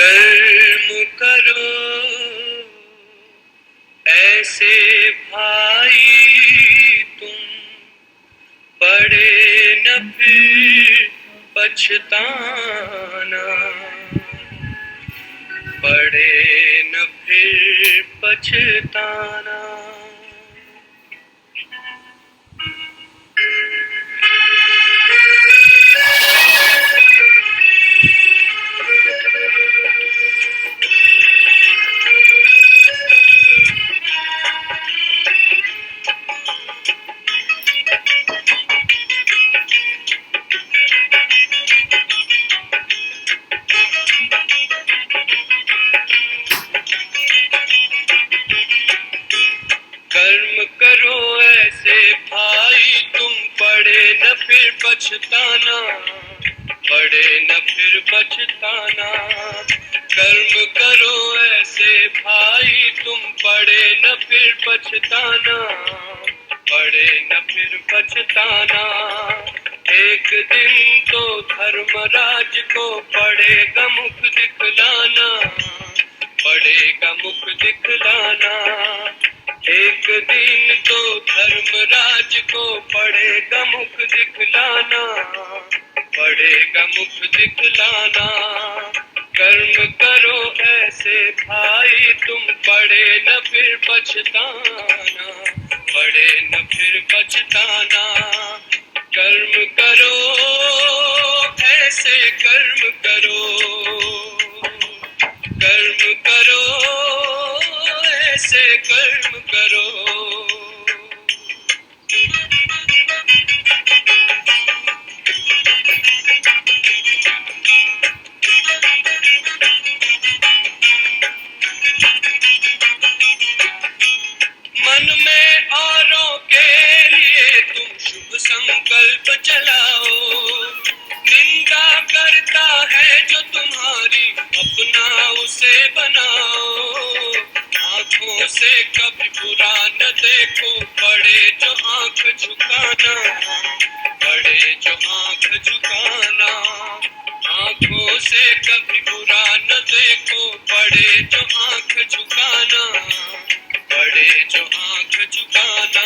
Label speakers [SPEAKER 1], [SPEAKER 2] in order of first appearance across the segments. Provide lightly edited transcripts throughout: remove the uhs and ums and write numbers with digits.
[SPEAKER 1] कर्म करो ऐसे भाई तुम, पड़े न फिर पछताना, पड़े न फिर पछताना। कर्म करो ऐसे भाई तुम, पड़े न फिर पछताना, पड़े न फिर पछताना। कर्म करो ऐसे भाई तुम, पड़े न फिर पछताना, पड़े न फिर पछताना। एक दिन तो धर्मराज को पड़ेगा मुख दिखलाना, पड़ेगा मुख दिखलाना। एक दिन तो धर्मराज को पड़ेगा मुख दिखलाना, पड़ेगा मुख दिखलाना। कर्म करो ऐसे भाई तुम, पड़े न फिर पछताना, पड़े न फिर पछताना। कर्म करो ऐसे कर्म करो, कर्म करो ऐसे कर्म करो। मन में औरों के लिए तुम शुभ संकल्प चलाओ, निंदा करता है जो तुम्हारी अपना उसे बनाओ। आंखों से कभी बुरा न देखो, पड़े जो आंख झुकाना, पड़े जो आंख झुकाना। आंखों से कभी बुरा न देखो, पड़े जो आंख झुकाना, पड़े जो आंख झुकाना।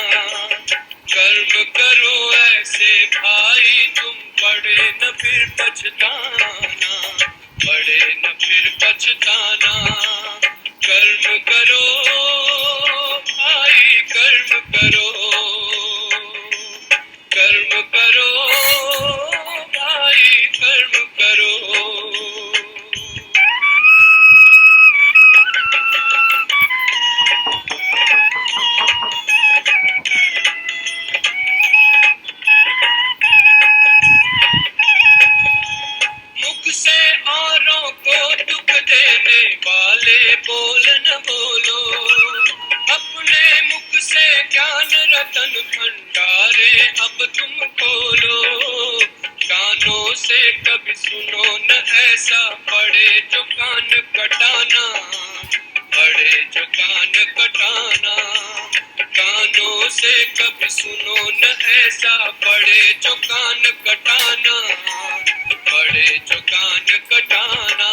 [SPEAKER 1] कर्म करो ऐसे भाई तुम, पड़े न फिर पछताना, पड़े न फिर पछताना। कर्म करो भाई कर्म करो, कर्म करो भाई कर्म करो। मुख से औरों को दुख देने वाले बोल न बोलो, अपने मुख से ज्ञान रतन भंडारे अब तुम खोलो। कानों से कभी सुनो न ऐसा, पड़े जो कान कटाना, पड़े जो कान कटाना। कानों से कभी सुनो न ऐसा, पड़े जो कान कटाना, पड़े जो कान कटाना।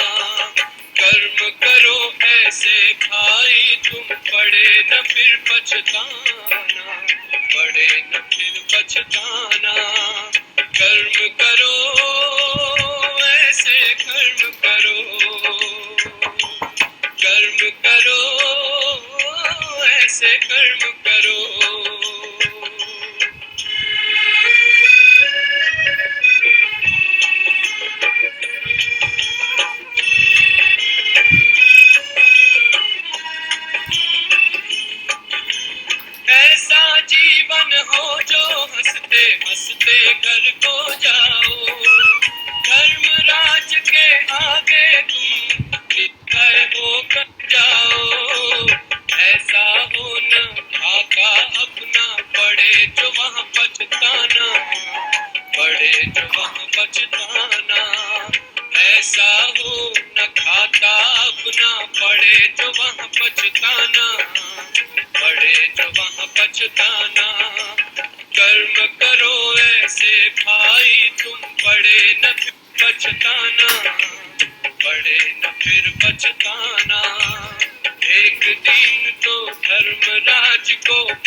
[SPEAKER 1] कर्म करो ऐसे भाई तुम, पड़े न फिर पछताना, पड़े न फिर पछताना। कर्म करो ऐसे कर्म करो, कर्म करो ऐसे कर्म करो। ऐसा जीवन हो जो हंसते हंसते घर को जाओ, धर्मराज के आगे तुम निर्भय होकर जाओ। ऐसा हो न भागा अपना, पड़े जो वहाँ पछताना, पड़े जो वहाँ पछताना। ऐसा हो न खाता अपना, पड़े जो वहाँ पछताना, पड़े जो वहाँ पछताना। कर्म करो ऐसे भाई तुम, पड़े न फिर पछताना, पड़े न फिर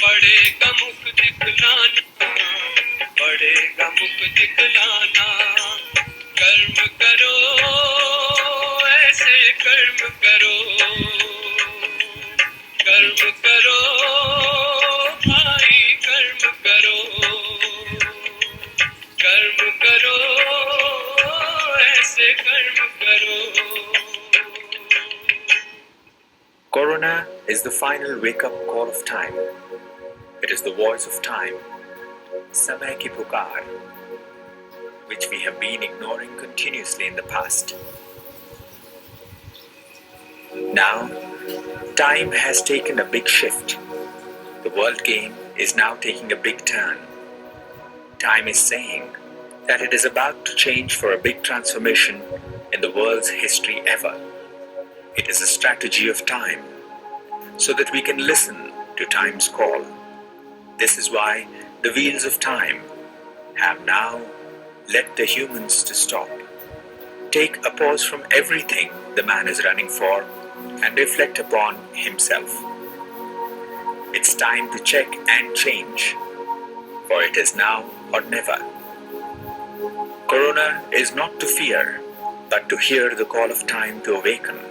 [SPEAKER 1] पड़ेगा मुख दिखलाना, पड़ेगा मुख दिखलाना। कर्म करो ऐसे कर्म करो, कर्म करो भाई कर्म करो, कर्म करो ऐसे कर्म करो।
[SPEAKER 2] Corona is the final wake-up call of time. It is the voice of time, Samay ki Pukar, which we have been ignoring continuously in the past. Now, time has taken a big shift. The world game is now taking a big turn. Time is saying that it is about to change for a big transformation in the world's history ever. It is a strategy of time, so that we can listen to time's call. This is why the wheels of time have now led the humans to stop. Take a pause from everything the man is running for and reflect upon himself. It's time to check and change, for it is now or never. Corona is not to fear, but to hear the call of time to awaken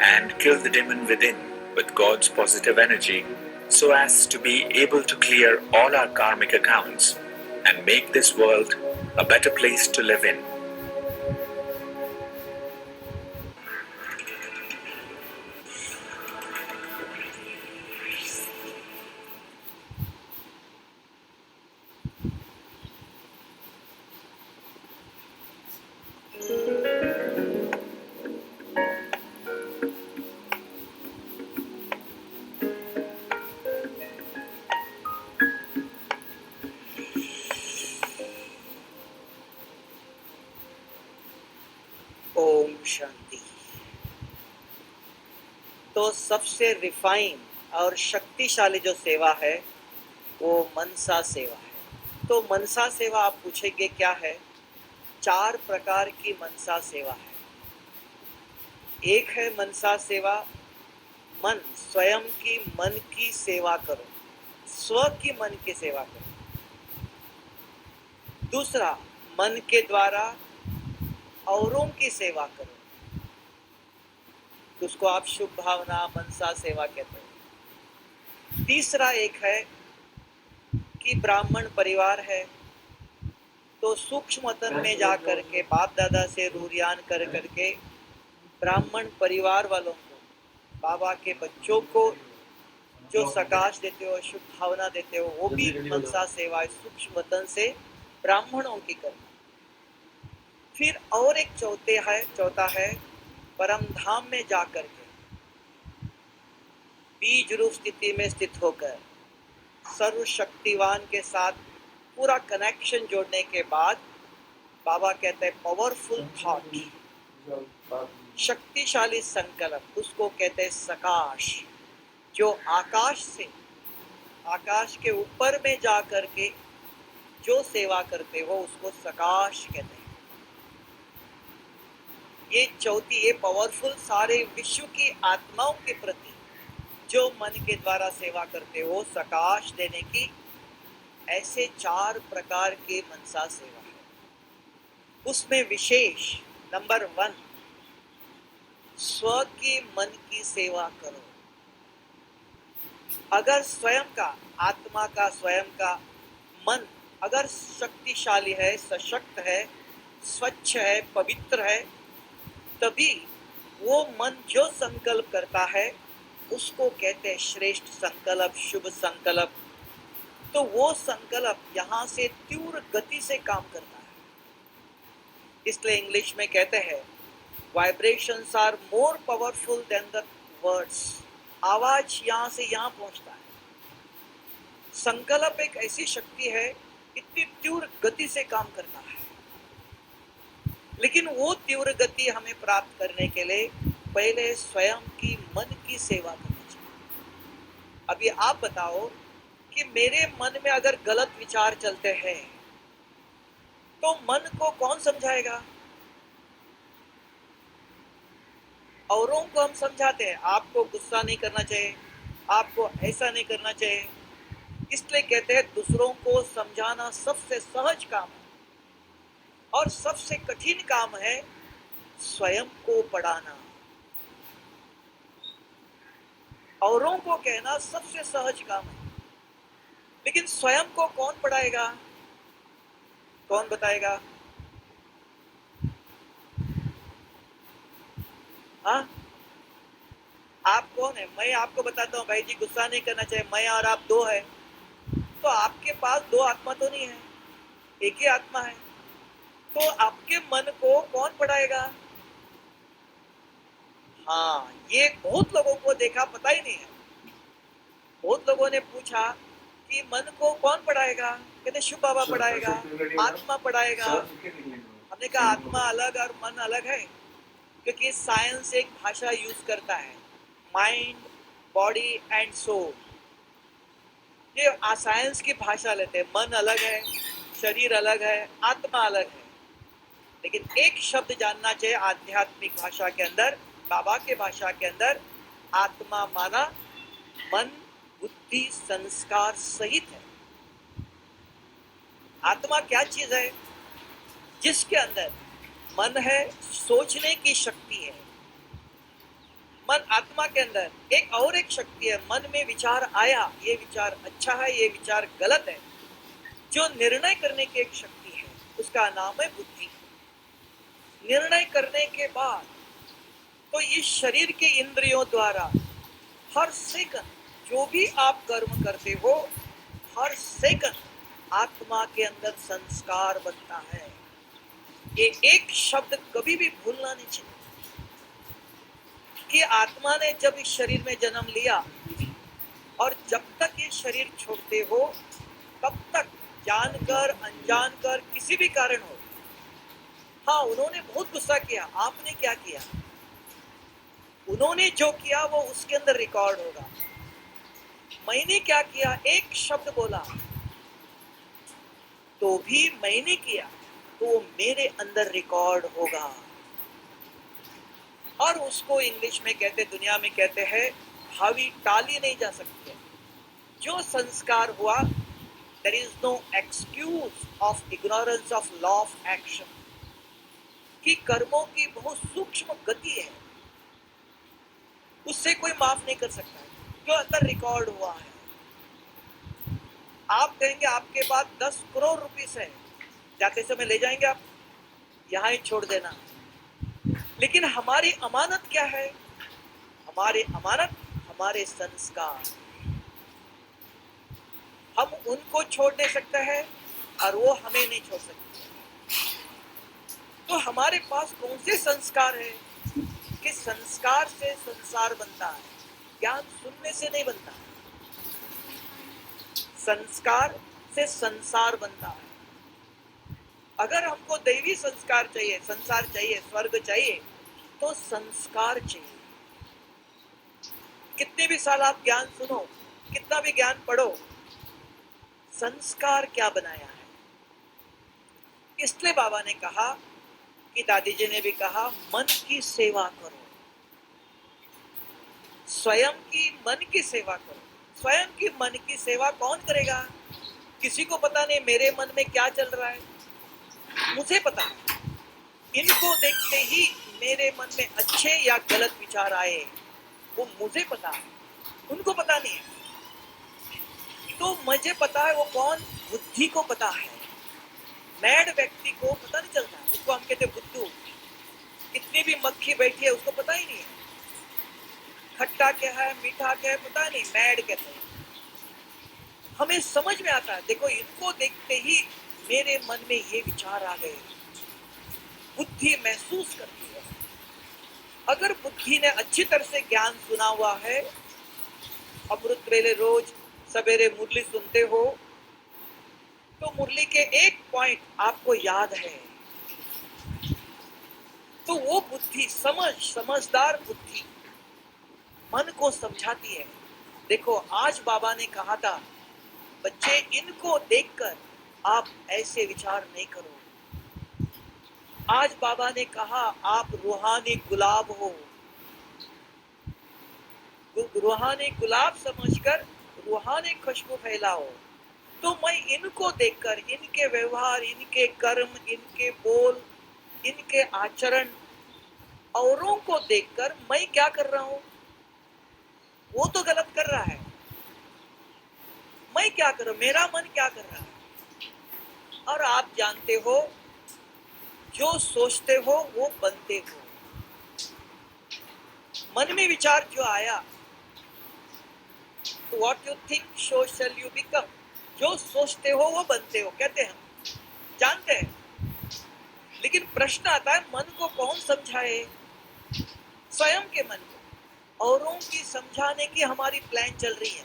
[SPEAKER 2] and kill the demon within with God's positive energy, so as to be able to clear all our karmic accounts and make this world a better place to live in.
[SPEAKER 3] Om Shanti. तो सबसे refine और शक्तिशाली जो सेवा है वो मनसा सेवा है। तो मनसा सेवा आप पूछेंगे क्या है? 4 प्रकार की मनसा सेवा है। एक है मनसा सेवा, मन स्वयं की मन की सेवा करो, स्व की मन की सेवा करो। दूसरा, मन के द्वारा औरों की सेवा करो, उसको आप शुभ भावना मनसा सेवा कहते हैं। तीसरा एक है कि ब्राह्मण परिवार है तो सूक्ष्म तन में जा करके बाप दादा से रूरियान कर करके ब्राह्मण परिवार वालों को, बाबा के बच्चों को जो सकाश देते हो, शुभ भावना देते हो, वो भी मनसा सेवा सूक्ष्म तन से ब्राह्मणों की करना। फिर और एक चौथा है परम धाम में जाकर के बीज रूप स्थिति में स्थित होकर सर्वशक्तिवान के साथ पूरा कनेक्शन जोड़ने के बाद बाबा कहते हैं पावरफुल थॉट, शक्तिशाली संकल्प, उसको कहते हैं सकाश। जो आकाश से, आकाश के ऊपर में जा करके जो सेवा करते हो उसको सकाश कहते हैं। ये चौथी, ये पावरफुल सारे विश्व की आत्माओं के प्रति जो मन के द्वारा सेवा करते हो सकाश देने की, ऐसे 4 प्रकार के मनसा सेवा है। उसमें विशेष नंबर 1, स्व की मन की सेवा करो। अगर स्वयं का, आत्मा का, स्वयं का मन अगर शक्तिशाली है, सशक्त है, स्वच्छ है, पवित्र है, तभी वो मन जो संकल्प करता है उसको कहते हैं श्रेष्ठ संकल्प, शुभ संकल्प। तो वो संकल्प यहाँ से तीव्र गति से काम करता है। इसलिए इंग्लिश में कहते हैं vibrations are more powerful than the words. आवाज यहाँ से यहाँ पहुँचता है। संकल्प एक ऐसी शक्ति है, इतनी तीव्र गति से काम करता है। लेकिन वो तीव्र गति हमें प्राप्त करने के लिए पहले स्वयं की मन की सेवा करनी चाहिए। अभी आप बताओ कि मेरे मन में अगर गलत विचार चलते हैं तो मन को कौन समझाएगा? औरों को हम समझाते हैं, आपको गुस्सा नहीं करना चाहिए, आपको ऐसा नहीं करना चाहिए। इसलिए कहते हैं दूसरों को समझाना सबसे सहज काम है और सबसे कठिन काम है स्वयं को पढ़ाना। औरों को कहना सबसे सहज काम है, लेकिन स्वयं को कौन पढ़ाएगा, कौन बताएगा? हाँ, आप कौन है? मैं आपको बताता हूँ भाई जी गुस्सा नहीं करना चाहिए, मैं और आप दो है, तो आपके पास दो आत्मा तो नहीं है, एक ही आत्मा है। तो आपके मन को कौन पढ़ाएगा? हाँ, ये बहुत लोगों को देखा पता ही नहीं है। बहुत लोगों ने पूछा कि मन को कौन पढ़ाएगा, कहते शिव बाबा पढ़ाएगा, आत्मा पढ़ाएगा। हमने कहा आत्मा अलग और मन अलग है, क्योंकि साइंस एक भाषा यूज करता है, माइंड, बॉडी एंड सोल। ये साइंस की भाषा लेते हैं, मन अलग है, शरीर अलग है, आत्मा अलग है। लेकिन एक शब्द जानना चाहिए आध्यात्मिक भाषा के अंदर, बाबा के भाषा के अंदर, आत्मा माना मन, बुद्धि, संस्कार सहित है। आत्मा क्या चीज है? जिसके अंदर मन है, सोचने की शक्ति है। मन आत्मा के अंदर एक और एक शक्ति है, मन में विचार आया, ये विचार अच्छा है, ये विचार गलत है, जो निर्णय करने की एक शक्ति है, उसका नाम है बुद्धि। निर्णय करने के बाद तो इस शरीर के इंद्रियों द्वारा हर सेकंड जो भी आप कर्म करते हो, हर सेकंड आत्मा के अंदर संस्कार बनता है। ये एक शब्द कभी भी भूलना नहीं चाहिए कि आत्मा ने जब इस शरीर में जन्म लिया और जब तक ये शरीर छोड़ते हो तब तक जानकर अनजानकर किसी भी कारण हो, हाँ उन्होंने बहुत गुस्सा किया, आपने क्या किया, उन्होंने जो किया वो उसके अंदर रिकॉर्ड होगा। मैंने क्या किया, एक शब्द बोला तो भी मैंने किया तो मेरे अंदर रिकॉर्ड होगा। और उसको इंग्लिश में कहते, दुनिया में कहते हैं भावी टाली नहीं जा सकती है। जो संस्कार हुआ, there is no excuse of ignorance of law of action, कि कर्मों की बहुत सूक्ष्म गति है, उससे कोई माफ नहीं कर सकता है, जो अंदर रिकॉर्ड हुआ है। आप कहेंगे आपके पास 10 करोड़ रुपीस है, जाते समय ले जाएंगे आप, यहां ही छोड़ देना। लेकिन हमारी अमानत क्या है? हमारी अमानत हमारे संस्कार। हम उनको छोड़ नहीं सकते हैं और वो हमें नहीं छोड़ सकते। तो हमारे पास कौन से संस्कार है कि संस्कार से संसार बनता है, ज्ञान सुनने से नहीं बनता है। संस्कार से संसार बनता है। अगर हमको दैवी संस्कार चाहिए, संसार चाहिए, स्वर्ग चाहिए, तो संस्कार चाहिए। कितने भी साल आप ज्ञान सुनो, कितना भी ज्ञान पढ़ो, संस्कार क्या बनाया है। इसलिए बाबा ने कहा कि दादी जी ने भी कहा, मन की सेवा करो, स्वयं की मन की सेवा करो। स्वयं की मन की सेवा कौन करेगा? किसी को पता नहीं मेरे मन में क्या चल रहा है, मुझे पता है। इनको देखते ही मेरे मन में अच्छे या गलत विचार आए, वो मुझे पता है, उनको पता नहीं है। तो मुझे पता है वो कौन? बुद्धि को पता है। मैड व्यक्ति को पता नहीं चलता, उसको हम कहते बुद्धू। कितनी भी मक्खी बैठी है उसको पता ही नहीं है खट्टा क्या है, मीठा क्या है, पता नहीं, मैड कहते हैं। हमें समझ में आता है, देखो इनको देखते ही मेरे मन में ये विचार आ गए। बुद्धि महसूस करती है। अगर बुद्धि ने अच्छी तरह से ज्ञान सुना हुआ है, अमृत वेले रोज सवेरे मुरली सुनते हो, तो मुरली के एक पॉइंट आपको याद है, तो वो बुद्धि समझदार बुद्धि मन को समझाती है। देखो आज बाबा ने कहा था, बच्चे इनको देखकर आप ऐसे विचार नहीं करो। आज बाबा ने कहा आप रूहानी गुलाब हो। रूहानी गुलाब समझकर रूहानी खुशबू फैलाओ। तो मैं इनको देखकर, इनके व्यवहार, इनके कर्म, इनके बोल, इनके आचरण, औरों को देखकर मैं क्या कर रहा हूं? वो तो गलत कर रहा है, मैं क्या कर रहा हूं? मेरा मन क्या कर रहा है? और आप जानते हो, जो सोचते हो वो बनते हो। मन में विचार जो आया, what you think so shall you become. जो सोचते हो वो बनते हो, कहते हैं, जानते हैं। लेकिन प्रश्न आता है, मन को कौन समझाए? स्वयं के मन को। औरों की समझाने की हमारी प्लान चल रही है।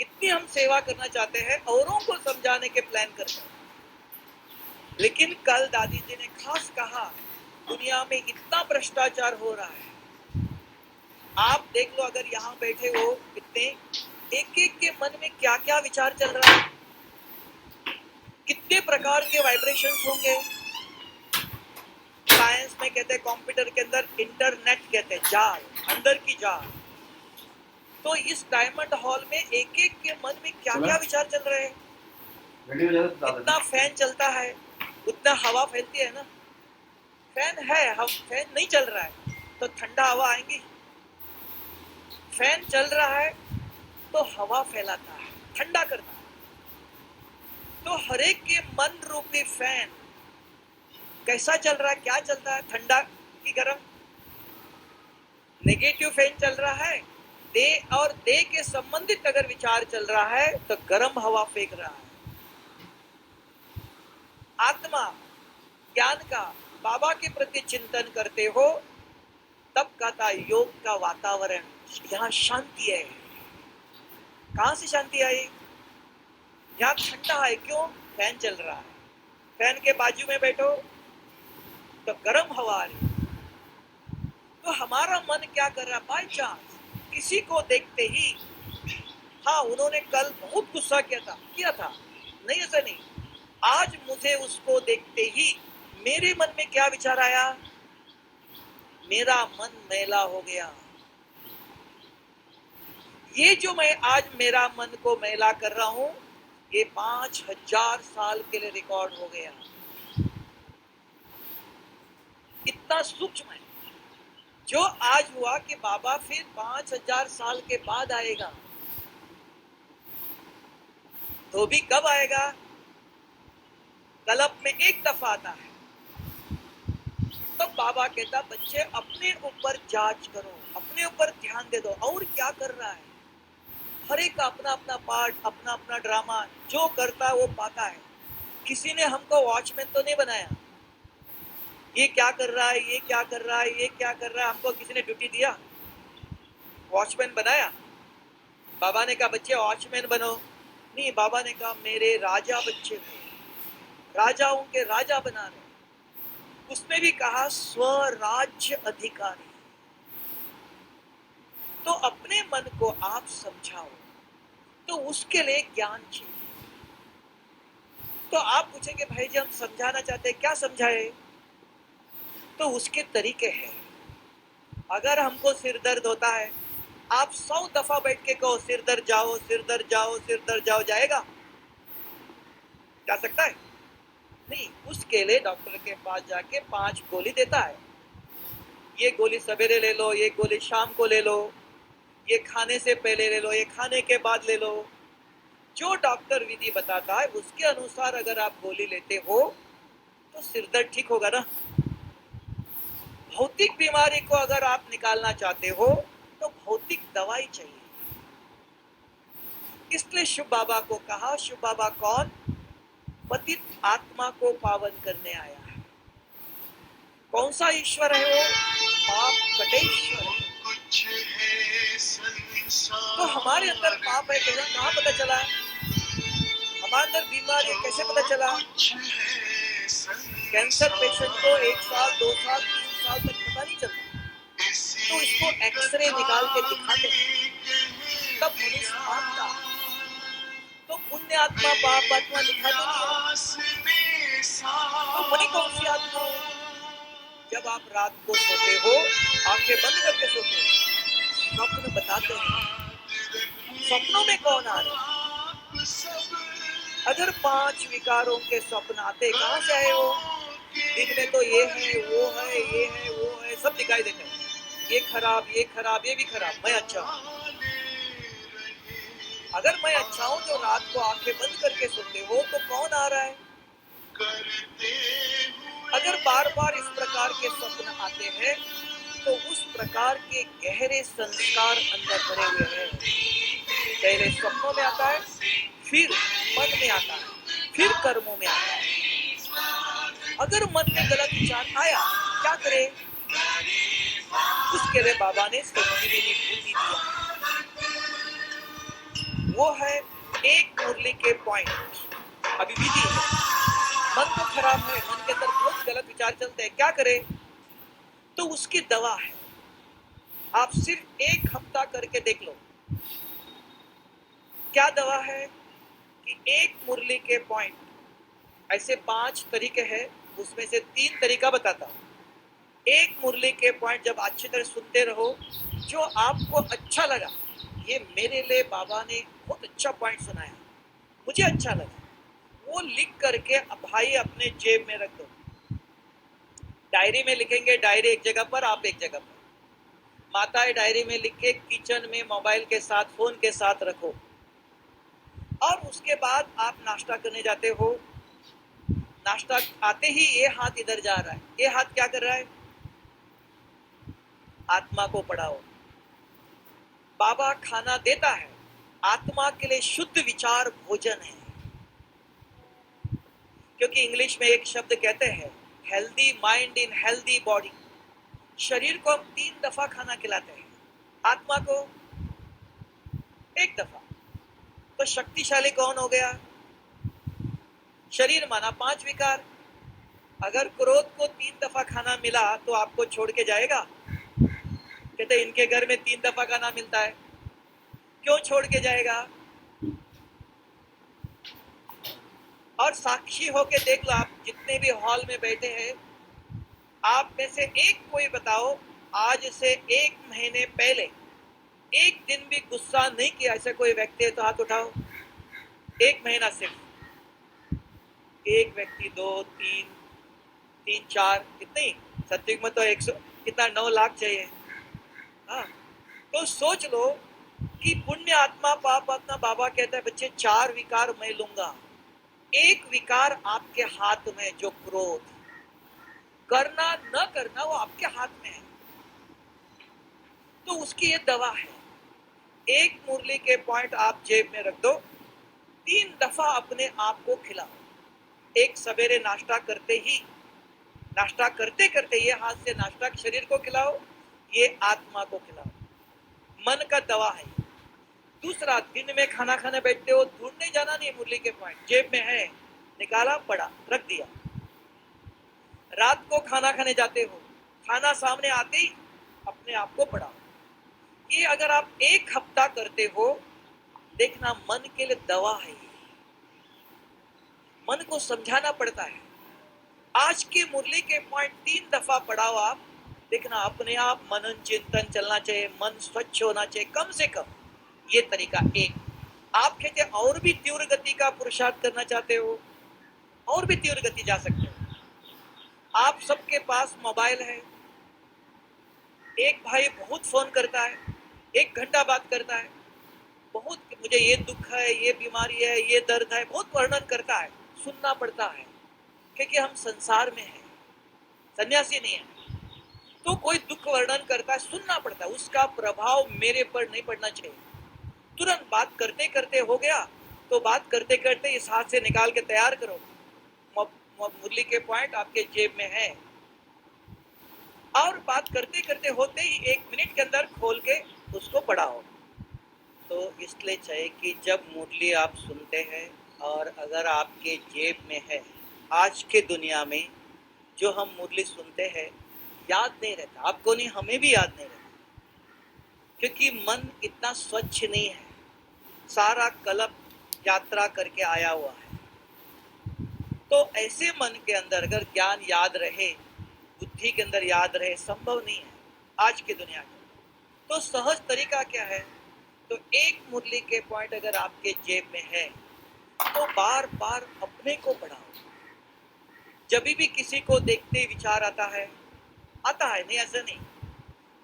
[SPEAKER 3] इतनी हम सेवा करना चाहते हैं, औरों को समझाने के प्लान करते हैं। लेकिन कल दादी जी ने खास कहा, दुनिया में इतना भ्रष्टाचार हो रहा है। आप देख लो, अगर यहाँ बैठे हो कितने, एक एक के मन में क्या क्या विचार चल रहा है, कितने प्रकार के वाइब्रेशंस होंगे। साइंस में कहते हैं, कंप्यूटर के अंदर इंटरनेट कहते हैं, जाल, अंदर की जाल। तो इस डायमंड हॉल में एक एक के मन में क्या क्या विचार चल रहे हैं। जितना फैन चलता है उतना हवा फैलती है ना। फैन है, हम फैन नहीं चल रहा है तो ठंडा हवा आएंगी। फैन चल रहा है तो हवा फैलाता है, ठंडा करता है। तो हर एक के मन रूपी फैन कैसा चल रहा है, क्या चलता है, ठंडा की गर्म। नेगेटिव फैन चल रहा है, दे और दे के संबंधित अगर विचार चल रहा है तो गर्म हवा फेंक रहा है। आत्मा ज्ञान का, बाबा के प्रति चिंतन करते हो, तब कहता योग का वातावरण, यहाँ शांति है। कहां से शांति आई? यहाँ ठंडा है, क्यों? फैन चल रहा है। फैन के बाजू में बैठो तो गर्म हवा आ रही। तो हमारा मन क्या कर रहा है? बाय चांस किसी को देखते ही, हाँ उन्होंने कल बहुत गुस्सा किया था, नहीं ऐसा नहीं, आज मुझे उसको देखते ही मेरे मन में क्या विचार आया? मेरा मन मैला हो गया। ये जो मैं आज मेरा मन को मैला कर रहा हूं, ये 5000 साल के लिए रिकॉर्ड हो गया। इतना सूक्ष्म है। जो आज हुआ कि बाबा फिर 5000 साल के बाद आएगा, तो भी कब आएगा? कल्प में एक दफा आता है। तो बाबा कहता, बच्चे अपने ऊपर जांच करो, अपने ऊपर ध्यान दे दो, और क्या कर रहा है। हर एक का अपना अपना पार्ट, अपना अपना ड्रामा, जो करता है वो पाता है। किसी ने हमको वॉचमैन तो नहीं बनाया, ये क्या कर रहा है, ये क्या कर रहा है, ये क्या कर रहा है, हमको किसी ने ड्यूटी दिया, वॉचमैन बनाया? बाबा ने कहा बच्चे वॉचमैन बनो, नहीं, बाबा ने कहा मेरे राजा बच्चे हो, राजाओं के राजा बना रहे। उसमें भी कहा स्वराज्य अधिकारी। तो अपने मन को आप समझाओ, तो उसके लिए ज्ञान चाहिए। तो आप पूछेंगे भाई जी हम समझाना चाहते हैं, क्या समझाए? तो उसके तरीके हैं। अगर हमको सिर दर्द होता है, आप 100 दफा बैठ के कहो सिर दर्द जाओ, सिर दर्द जाओ, सिर दर्द जाओ, जाएगा? जा सकता है? नहीं। उसके लिए डॉक्टर के पास जाके 5 गोली देता है। ये गोली सवेरे ले लो, ये गोली शाम को ले लो, ये खाने से पहले ले लो, ये खाने के बाद ले लो। जो डॉक्टर विधि बताता है उसके अनुसार अगर आप गोली लेते हो तो सिर दर्द ठीक होगा ना। भौतिक बीमारी को अगर आप निकालना चाहते हो तो भौतिक दवाई चाहिए। इसलिए शिव बाबा को कहा, शिव बाबा कौन? पतित आत्मा को पावन करने आया है। कौन सा ईश्वर है वो? पाप कटेश्वर। तो हमारे अंदर पाप है, कहाँ पता चला? हमारे अंदर बीमारी है, कैसे पता चला? कैंसर पेशेंट को 1 साल, 2 साल, 3 साल तक पता नहीं चलता, तो इसको एक्सरे निकाल के दिखाते हैं, तब मनुष्य पापता। तो पुण्य आत्मा पाप आत्मा दिखाते नहीं। तो वही कौन सी आत्मा है? जब आप रात को सोते हो, आंखें बंद करके सोते हो, स्वप्न बताते हैं, स्वप्नों में कौन आ रहा है? अगर 5 विकारों के स्वप्न आते, कहाँ से आए वो? दिन में तो ये है, वो है, ये है, वो है, सब दिखाई देते हैं। ये खराब, ये खराब, ये भी खराब, मैं अच्छा हूँ। अगर मैं अच्छा हूँ तो रात को आंखें बंद करके सोते हो, तो कौन आ रहा है? अगर बार बार इस प्रकार के स्वप्न आते हैं तो उस प्रकार के गहरे संस्कार अंदर भरे हुए हैं। पहले स्वप्नों में आता है, फिर मन में आता है, फिर कर्मों में आता है। अगर मन में गलत विचार आया, क्या करे? उसके लिए बाबा ने संजीवनी बूटी दिया। वो है एक मुरली के पॉइंट। अभी विधि है, मन तो खराब है, मन के अंदर बहुत गलत विचार चलते हैं, क्या करे? तो उसकी दवा है। आप सिर्फ 1 हफ्ता करके देख लो। क्या दवा है? कि एक मुरली के पॉइंट, ऐसे 5 तरीके हैं, उसमें से 3 तरीका बताता हूँ। एक मुरली के पॉइंट जब अच्छी तरह सुनते रहो, जो आपको अच्छा लगा, ये मेरे लिए बाबा ने बहुत अच्छा पॉइंट सुनाया, मुझे अच्छा लगा, वो लिख करके भाई अपने जेब में रख दो। डायरी में लिखेंगे, डायरी एक जगह पर, आप एक जगह पर। माताएं डायरी में लिख के किचन में मोबाइल के साथ, फोन के साथ रखो। और उसके बाद आप नाश्ता करने जाते हो, नाश्ता आते ही ये हाथ इधर जा रहा है, ये हाथ क्या कर रहा है? आत्मा को पढ़ाओ। बाबा खाना देता है, आत्मा के लिए शुद्ध विचार भोजन है। क्योंकि इंग्लिश में एक शब्द कहते हैं, healthy mind in healthy body. शरीर को हम 3 दफा खाना खिलाते हैं, आत्मा को 1 दफा। तो शक्तिशाली कौन हो गया? शरीर माना 5 विकार। अगर क्रोध को 3 दफा खाना मिला तो आपको छोड़ के जाएगा? कहते इनके घर में 3 दफा खाना मिलता है, क्यों छोड़ के जाएगा? और साक्षी होके देख लो, आप जितने भी हॉल में बैठे हैं, आप में से एक कोई बताओ, आज से 1 महीने पहले 1 दिन भी गुस्सा नहीं किया, ऐसा कोई व्यक्ति है तो हाथ उठाओ। 1 महीना सिर्फ। 1 व्यक्ति, 2, 3, 4, कितने? सत्युग में तो 100, कितना 9 लाख चाहिए। हाँ, तो सोच लो कि पुण्य आत्मा पाप आत्मा। बाबा कहता है बच्चे 4 विकार मैं लूंगा, 1 विकार आपके हाथ में, जो क्रोध। करना न करना वो आपके हाथ में है, तो उसकी ये दवा है। 1 मुरली के पॉइंट आप जेब में रख दो, 3 दफा अपने आप को खिलाओ। एक सवेरे नाश्ता करते ही, नाश्ता करते करते ये हाथ से नाश्ता शरीर को खिलाओ, ये आत्मा को खिलाओ। मन का दवा है। दूसरा, दिन में खाना खाने बैठते हो, ढूंढने जाना नहीं, मुरली के पॉइंट जेब में है, निकाला, पड़ा, रख दिया। रात को खाना खाने जाते हो, खाना सामने आते ही अपने आप को पढ़ाओ। ये अगर आप 1 हफ्ता करते हो, देखना मन के लिए दवा है। मन को समझाना पड़ता है। आज के मुरली के पॉइंट 3 दफा पढ़ाओ आप, देखना अपने आप मनन चिंतन चलना चाहिए, मन स्वच्छ होना चाहिए कम से कम। ये तरीका 1। आप कहते और भी तीव्र गति का पुरुषार्थ करना चाहते हो, और भी तीव्र गति जा सकते हो। आप सबके पास मोबाइल है। एक भाई बहुत फोन करता है, 1 घंटा बात करता है, बहुत मुझे ये दुख है, ये बीमारी है, ये दर्द है, बहुत वर्णन करता है। सुनना पड़ता है क्योंकि हम संसार में हैं, सन्यासी नहीं है। तो कोई दुख वर्णन करता है, सुनना पड़ता है, उसका प्रभाव मेरे पर नहीं पड़ना चाहिए। तुरंत बात करते करते हो गया तो बात करते करते इस हाथ से निकाल के तैयार करो, मुरली के पॉइंट आपके जेब में है। और बात करते करते होते ही 1 मिनट के अंदर खोल के उसको पढ़ाओ। तो इसलिए चाहिए कि जब मुरली आप सुनते हैं और अगर आपके जेब में है, आज के दुनिया में जो हम मुरली सुनते हैं याद नहीं रहता, आपको नहीं, हमें भी याद नहीं रहता, क्योंकि मन इतना स्वच्छ नहीं है, सारा कलप यात्रा करके आया हुआ है। तो ऐसे मन के अंदर अगर ज्ञान याद रहे, बुद्धि के अंदर याद रहे, संभव नहीं है आज की दुनिया में। तो सहज तरीका क्या है? तो एक मुरली के पॉइंट अगर आपके जेब में है तो बार बार अपने को पढ़ाओ। जब भी किसी को देखते विचार आता है नहीं ऐसा नहीं,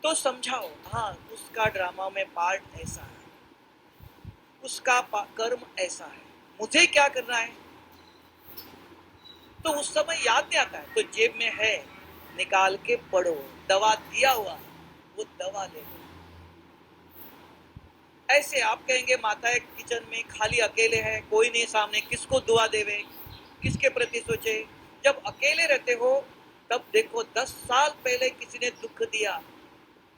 [SPEAKER 3] तो समझाओ, हाँ उसका ड्रामा में पार्ट ऐसा है, उसका कर्म ऐसा है, मुझे क्या करना है। तो उस समय याद नहीं आता है तो जेब में है, निकाल के पढ़ो। दवा दिया हुआ है, वो दवा ले लो। ऐसे आप कहेंगे माता है किचन में खाली अकेले है, कोई नहीं सामने, किसको दुआ देवे, किसके प्रति सोचे। जब अकेले रहते हो तब देखो 10 साल पहले किसी ने दुख दिया,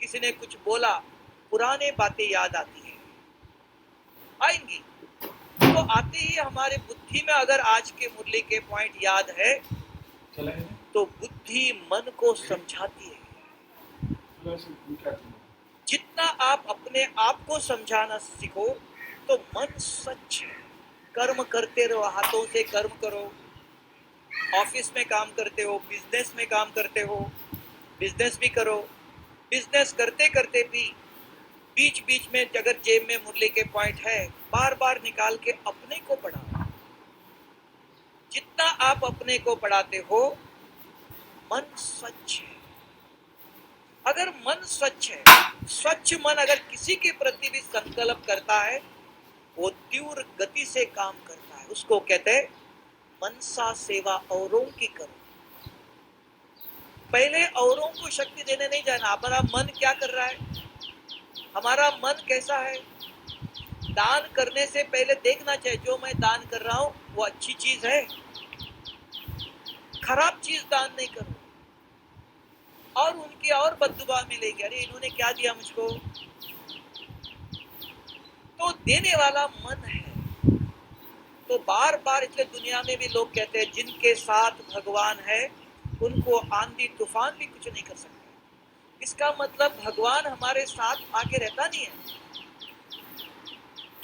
[SPEAKER 3] किसी ने कुछ बोला, पुराने बातें याद आती है, आएंगी। तो आते ही हमारे बुद्धि में अगर आज के मुरली के पॉइंट याद है तो बुद्धि मन को समझाती है। जितना आप अपने आप को समझाना सीखो तो मन सच है। कर्म करते रहो, हाथों से कर्म करो। ऑफिस में काम करते हो, बिजनेस में काम करते हो, बिजनेस भी करो। बिजनेस करते करते भी बीच बीच में अगर जेब में मुरली के पॉइंट है, बार बार निकाल के अपने को पढ़ाओ। जितना आप अपने को पढ़ाते हो मन स्वच्छ है। अगर मन स्वच्छ है, स्वच्छ मन अगर किसी के प्रति भी संकल्प करता है वो तीव्र गति से काम करता है। उसको कहते हैं मनसा सेवा औरों की करो। पहले औरों को शक्ति देने नहीं जाना। हमारा मन क्या कर रहा है, हमारा मन कैसा है। दान करने से पहले देखना चाहिए जो मैं दान कर रहा हूं वो अच्छी चीज है, खराब चीज दान नहीं करो। और उनकी और बद्दुआ मिलेगी, अरे इन्होंने क्या दिया मुझको। तो देने वाला मन है। तो बार बार इसलिए दुनिया में भी लोग कहते हैं जिनके साथ भगवान है उनको आंधी तूफान भी कुछ नहीं कर सकते। इसका मतलब भगवान हमारे साथ आके रहता नहीं है।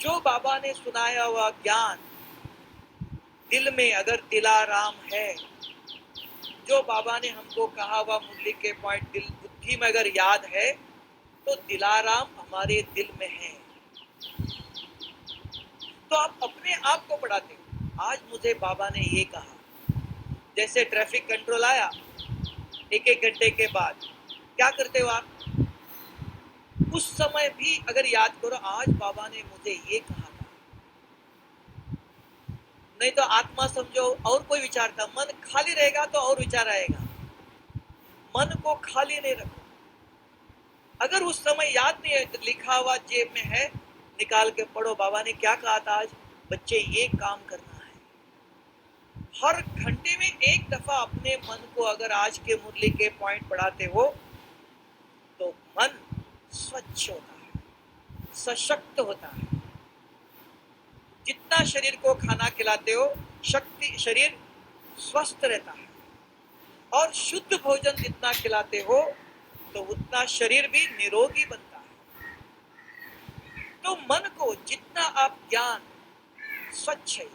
[SPEAKER 3] जो बाबा ने सुनाया हुआ ज्ञान दिल में अगर दिलाराम है, जो बाबा ने हमको कहा हुआ मुरली के पॉइंट दिल बुद्धि में अगर याद है तो दिलाराम हमारे दिल में है। तो आप अपने आप को पढ़ाते हो। आज मुझे बाबा ने ये कहा। जैसे ट्रैफिक कंट्रोल आया 1-1 घंटे के बाद क्या करते हो आप? उस समय भी अगर याद करो आज बाबा ने मुझे ये कहा था। नहीं तो आत्मा समझो और कोई विचार था। मन खाली रहेगा तो और विचार आएगा। मन को खाली नहीं रखो। अगर उस समय याद नहीं है तो लिखा हुआ जेब में है, निकाल के पढ़ो। बाबा ने क्या कहा था आज? बच्चे ये काम करना है। हर घंटे में एक दफा अपने मन को अगर आज के मुरली के पॉइंट पढ़ाते हो तो मन स्वच्छ होता है, सशक्त होता है। जितना शरीर को खाना खिलाते हो शक्ति शरीर स्वस्थ रहता है। और शुद्ध भोजन जितना खिलाते हो तो उतना शरीर भी निरोगी बनता है। तो मन को जितना आप ज्ञान स्वच्छ है,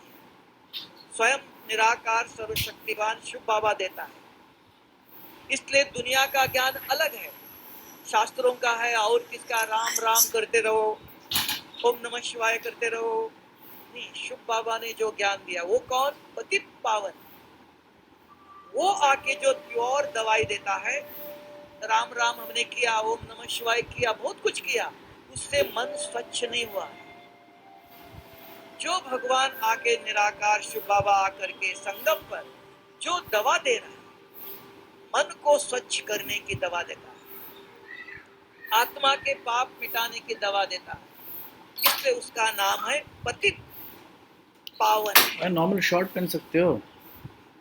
[SPEAKER 3] स्वयं निराकार सर्वशक्तिवान शिव बाबा देता है। इसलिए दुनिया का ज्ञान अलग है, शास्त्रों का है और किसका राम राम करते रहो, ओम नमः शिवाय करते रहो। नहीं, शिव बाबा ने जो ज्ञान दिया वो कौन? पतित पावन। वो आके जो प्योर दवाई देता है। राम राम हमने किया, ओम नमः शिवाय किया, बहुत कुछ किया, उससे मन स्वच्छ नहीं हुआ। जो भगवान आके निराकार शिव बाबा आकर के संगम पर जो दवा दे रहा है, मन को स्वच्छ करने की दवा देता है, आत्मा के पाप मिटाने की दवा देता है। इसलिए उसका नाम है पतित पावन।
[SPEAKER 4] नॉर्मल शॉर्ट पहन सकते हो,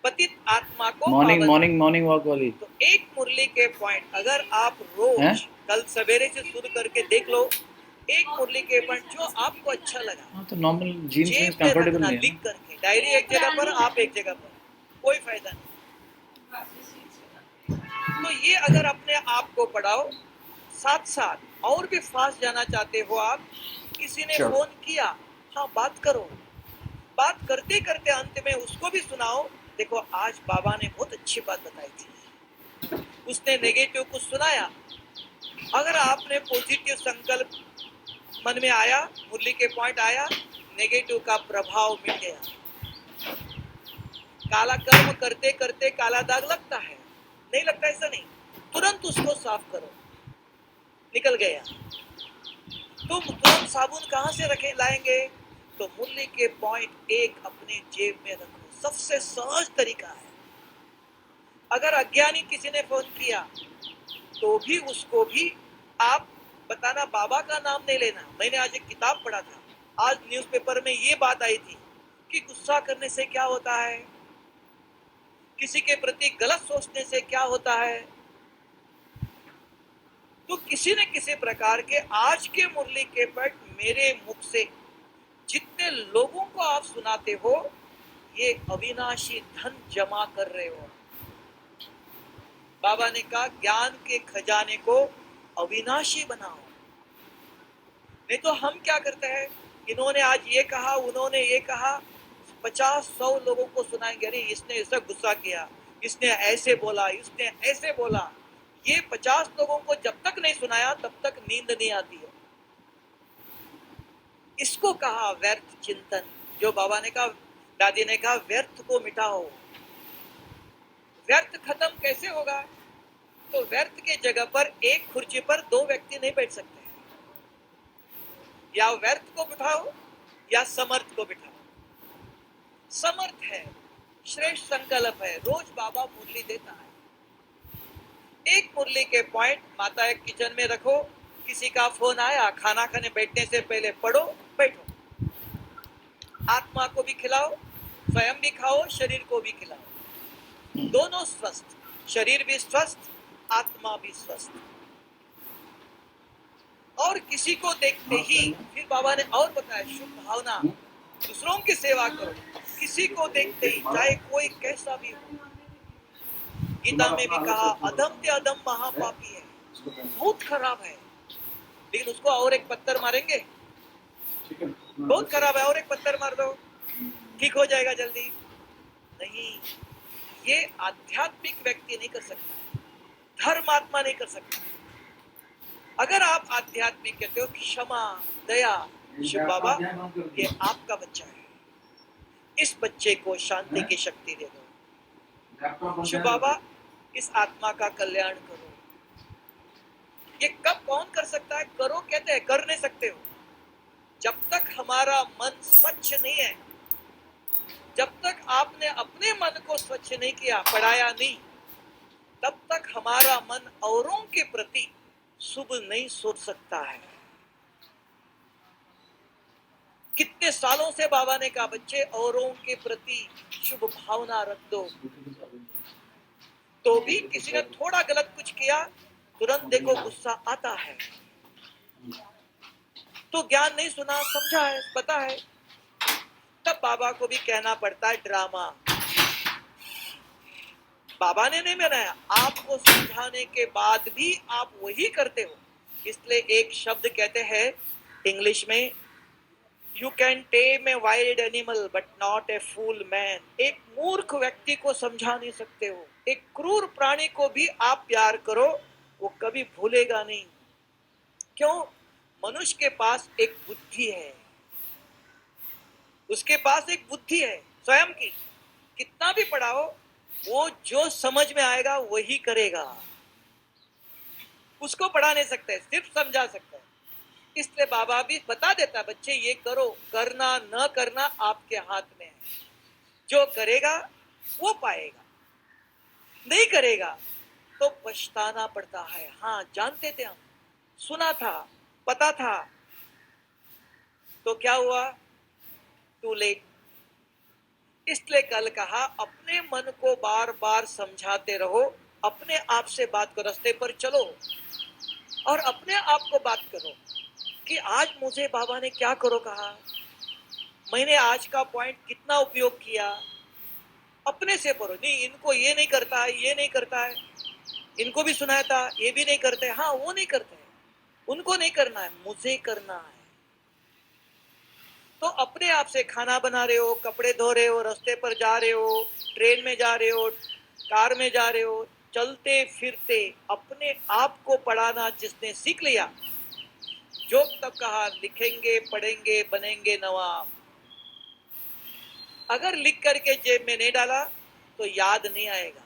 [SPEAKER 3] पतित आत्मा को
[SPEAKER 4] मॉर्निंग वॉक वाली।
[SPEAKER 3] तो एक मुरली के पॉइंट अगर आप रोज कल सवेरे से शुरू करके देख लो, एक मुरली के पॉइंट जो आपको अच्छा लगा,
[SPEAKER 4] तो नॉर्मल जीन्स में कंफर्टेबल नहीं है।
[SPEAKER 3] लिख करके डायरी एक जगह पर, आप एक जगह पर, कोई फायदा नहीं। तो ये अगर अपने आप को पढ़ाओ, साथ साथ और भी फास्ट जाना चाहते हो आप, किसी ने फोन किया, हाँ बात करो। बात करते करते अंत में उसको भी सुनाओ, देखो आज बाबा ने बहुत अच्छी बात बताई थी, उसने नेगेटिव कुछ सुनाया, अगर आपने पॉजिटिव संकल्प मन में आया, मुरली के पॉइंट आया, नेगेटिव का प्रभाव मिट गया। काला कर्म करते करते काला दाग लगता है, नहीं लगता ऐसा नहीं, तुरंत उसको साफ करो, निकल गया। तुम तुरंत साबुन कहां से रखे लाएंगे? तो मुरली के पॉइंट एक अपने जेब में रखो, सबसे सहज तरीका है। अगर अज्ञानी किसी ने फोन किया तो भी उसको भी आप बताना, बाबा का नाम नहीं लेना। मैंने आज एक किताब पढ़ा था, आज न्यूज़पेपर में ये बात आई थी कि गुस्सा करने से क्या होता है, किसी के प्रति गलत सोचने से क्या होता है। तो किसी न किसी प्रकार के आज के मुरली के पट मेरे मुख से जितने लोगों को आप सुनाते हो, ये अविनाशी धन जमा कर रहे हो। बाबा ने कहा ज्ञान के खजाने को अविनाशी बनाओ। नहीं तो हम क्या करते हैं, इन्होंने आज ये कहा, उन्होंने ये कहा, 50-100 लोगों को सुनाएंगे, अरे इसने ऐसा गुस्सा किया, इसने ऐसे बोला, इसने ऐसे बोला। ये 50 लोगों को जब तक नहीं सुनाया तब तक नींद नहीं आती है। इसको कहा व्यर्थ चिंतन। जो बाबा ने कहा, दादी ने कहा, व्यर्थ को मिटाओ। व्यर्थ खत्म कैसे होगा? तो व्यर्थ के जगह पर एक कुर्सी पर 2 व्यक्ति नहीं बैठ सकते। या व्यर्थ को बिठाओ या समर्थ को बिठाओ। समर्थ है, श्रेष्ठ संकल्प है, रोज बाबा मुरली देता है। एक मुरली के पॉइंट माता एक किचन में रखो, किसी का फोन आया, खाना खाने बैठने से पहले पढ़ो, बैठो। आत्मा को भी खिलाओ, स्वयं भी खाओ, शरीर को भी खिलाओ। दोनों स्वस्थ, शरीर भी स्वस्थ, आत्मा भी स्वस्थ। और किसी को देखते ही फिर बाबा ने और बताया, शुभ भावना, दूसरों की सेवा करो। किसी को देखते ही, चाहे कोई कैसा भी हो। गीता में भी कहा अधम ते अधम महापापी है, बहुत खराब है, लेकिन उसको और एक पत्थर मारेंगे, बहुत खराब है, और एक पत्थर मार दो, ठीक हो जाएगा जल्दी। नहीं, ये आध्यात्मिक व्यक्ति नहीं कर सकता, धर्मात्मा नहीं कर सकता। अगर आप आध्यात्मिक कहते हो, क्षमा, दया, शिव बाबा ये आपका बच्चा है, इस बच्चे को शांति की शक्ति दे दो। शिव बाबा इस आत्मा का कल्याण करो। ये कब कौन कर सकता है? करो कहते हैं, कर नहीं सकते हो। जब तक हमारा मन स्वच्छ नहीं है, जब तक आपने अपने मन को स्वच्छ नहीं किया, पढ़ाया नहीं, तब तक हमारा मन औरों के प्रति शुभ नहीं सोच सकता है। कितने सालों से बाबा ने कहा, बच्चे औरों के प्रति शुभ भावना रख दो। तो भी किसी ने थोड़ा गलत कुछ किया, तुरंत देखो गुस्सा आता है। तो ज्ञान नहीं सुना, समझा है, पता है, तब बाबा को भी कहना पड़ता है ड्रामा। बाबा ने नहीं बनाया, आपको समझाने के बाद भी आप वही करते हो। इसलिए एक शब्द कहते हैं इंग्लिश में, you can tame a wild animal but not a fool man. एक मूर्ख व्यक्ति को समझा नहीं सकते हो। एक क्रूर प्राणी को भी आप प्यार करो, वो कभी भूलेगा नहीं। क्यों? मनुष्य के पास एक बुद्धि है, उसके पास एक बुद्धि है स्वयं की। कितना भी पढ़ाओ, वो जो समझ में आएगा वही करेगा। उसको पढ़ा नहीं सकते, सिर्फ समझा सकता है। इसलिए बाबा भी बता देता, बच्चे ये करो, करना न करना आपके हाथ में है। जो करेगा वो पाएगा, नहीं करेगा तो पछताना पड़ता है। हाँ, जानते थे हम, सुना था, पता था, तो क्या हुआ? Too late. इसलिए कल कहा, अपने मन को बार बार समझाते रहो, अपने आप से बात करो, रास्ते पर चलो और अपने आप को बात करो कि आज मुझे बाबा ने क्या करो कहा, मैंने आज का पॉइंट कितना उपयोग किया। अपने से पढ़ो। नहीं, इनको ये नहीं करता है, ये नहीं करता है, इनको भी सुनाया था, ये भी नहीं करते। हाँ, वो नहीं करते हैं, उनको नहीं करना है, मुझे करना है। तो अपने आप से खाना बना रहे हो, कपड़े धो रहे हो, रास्ते पर जा रहे हो, ट्रेन में जा रहे हो, कार में जा रहे हो, चलते फिरते अपने आप को पढ़ाना जिसने सीख लिया, जो तक कहा लिखेंगे पढ़ेंगे बनेंगे नवाब, अगर लिख करके जेब में नहीं डाला तो याद नहीं आएगा,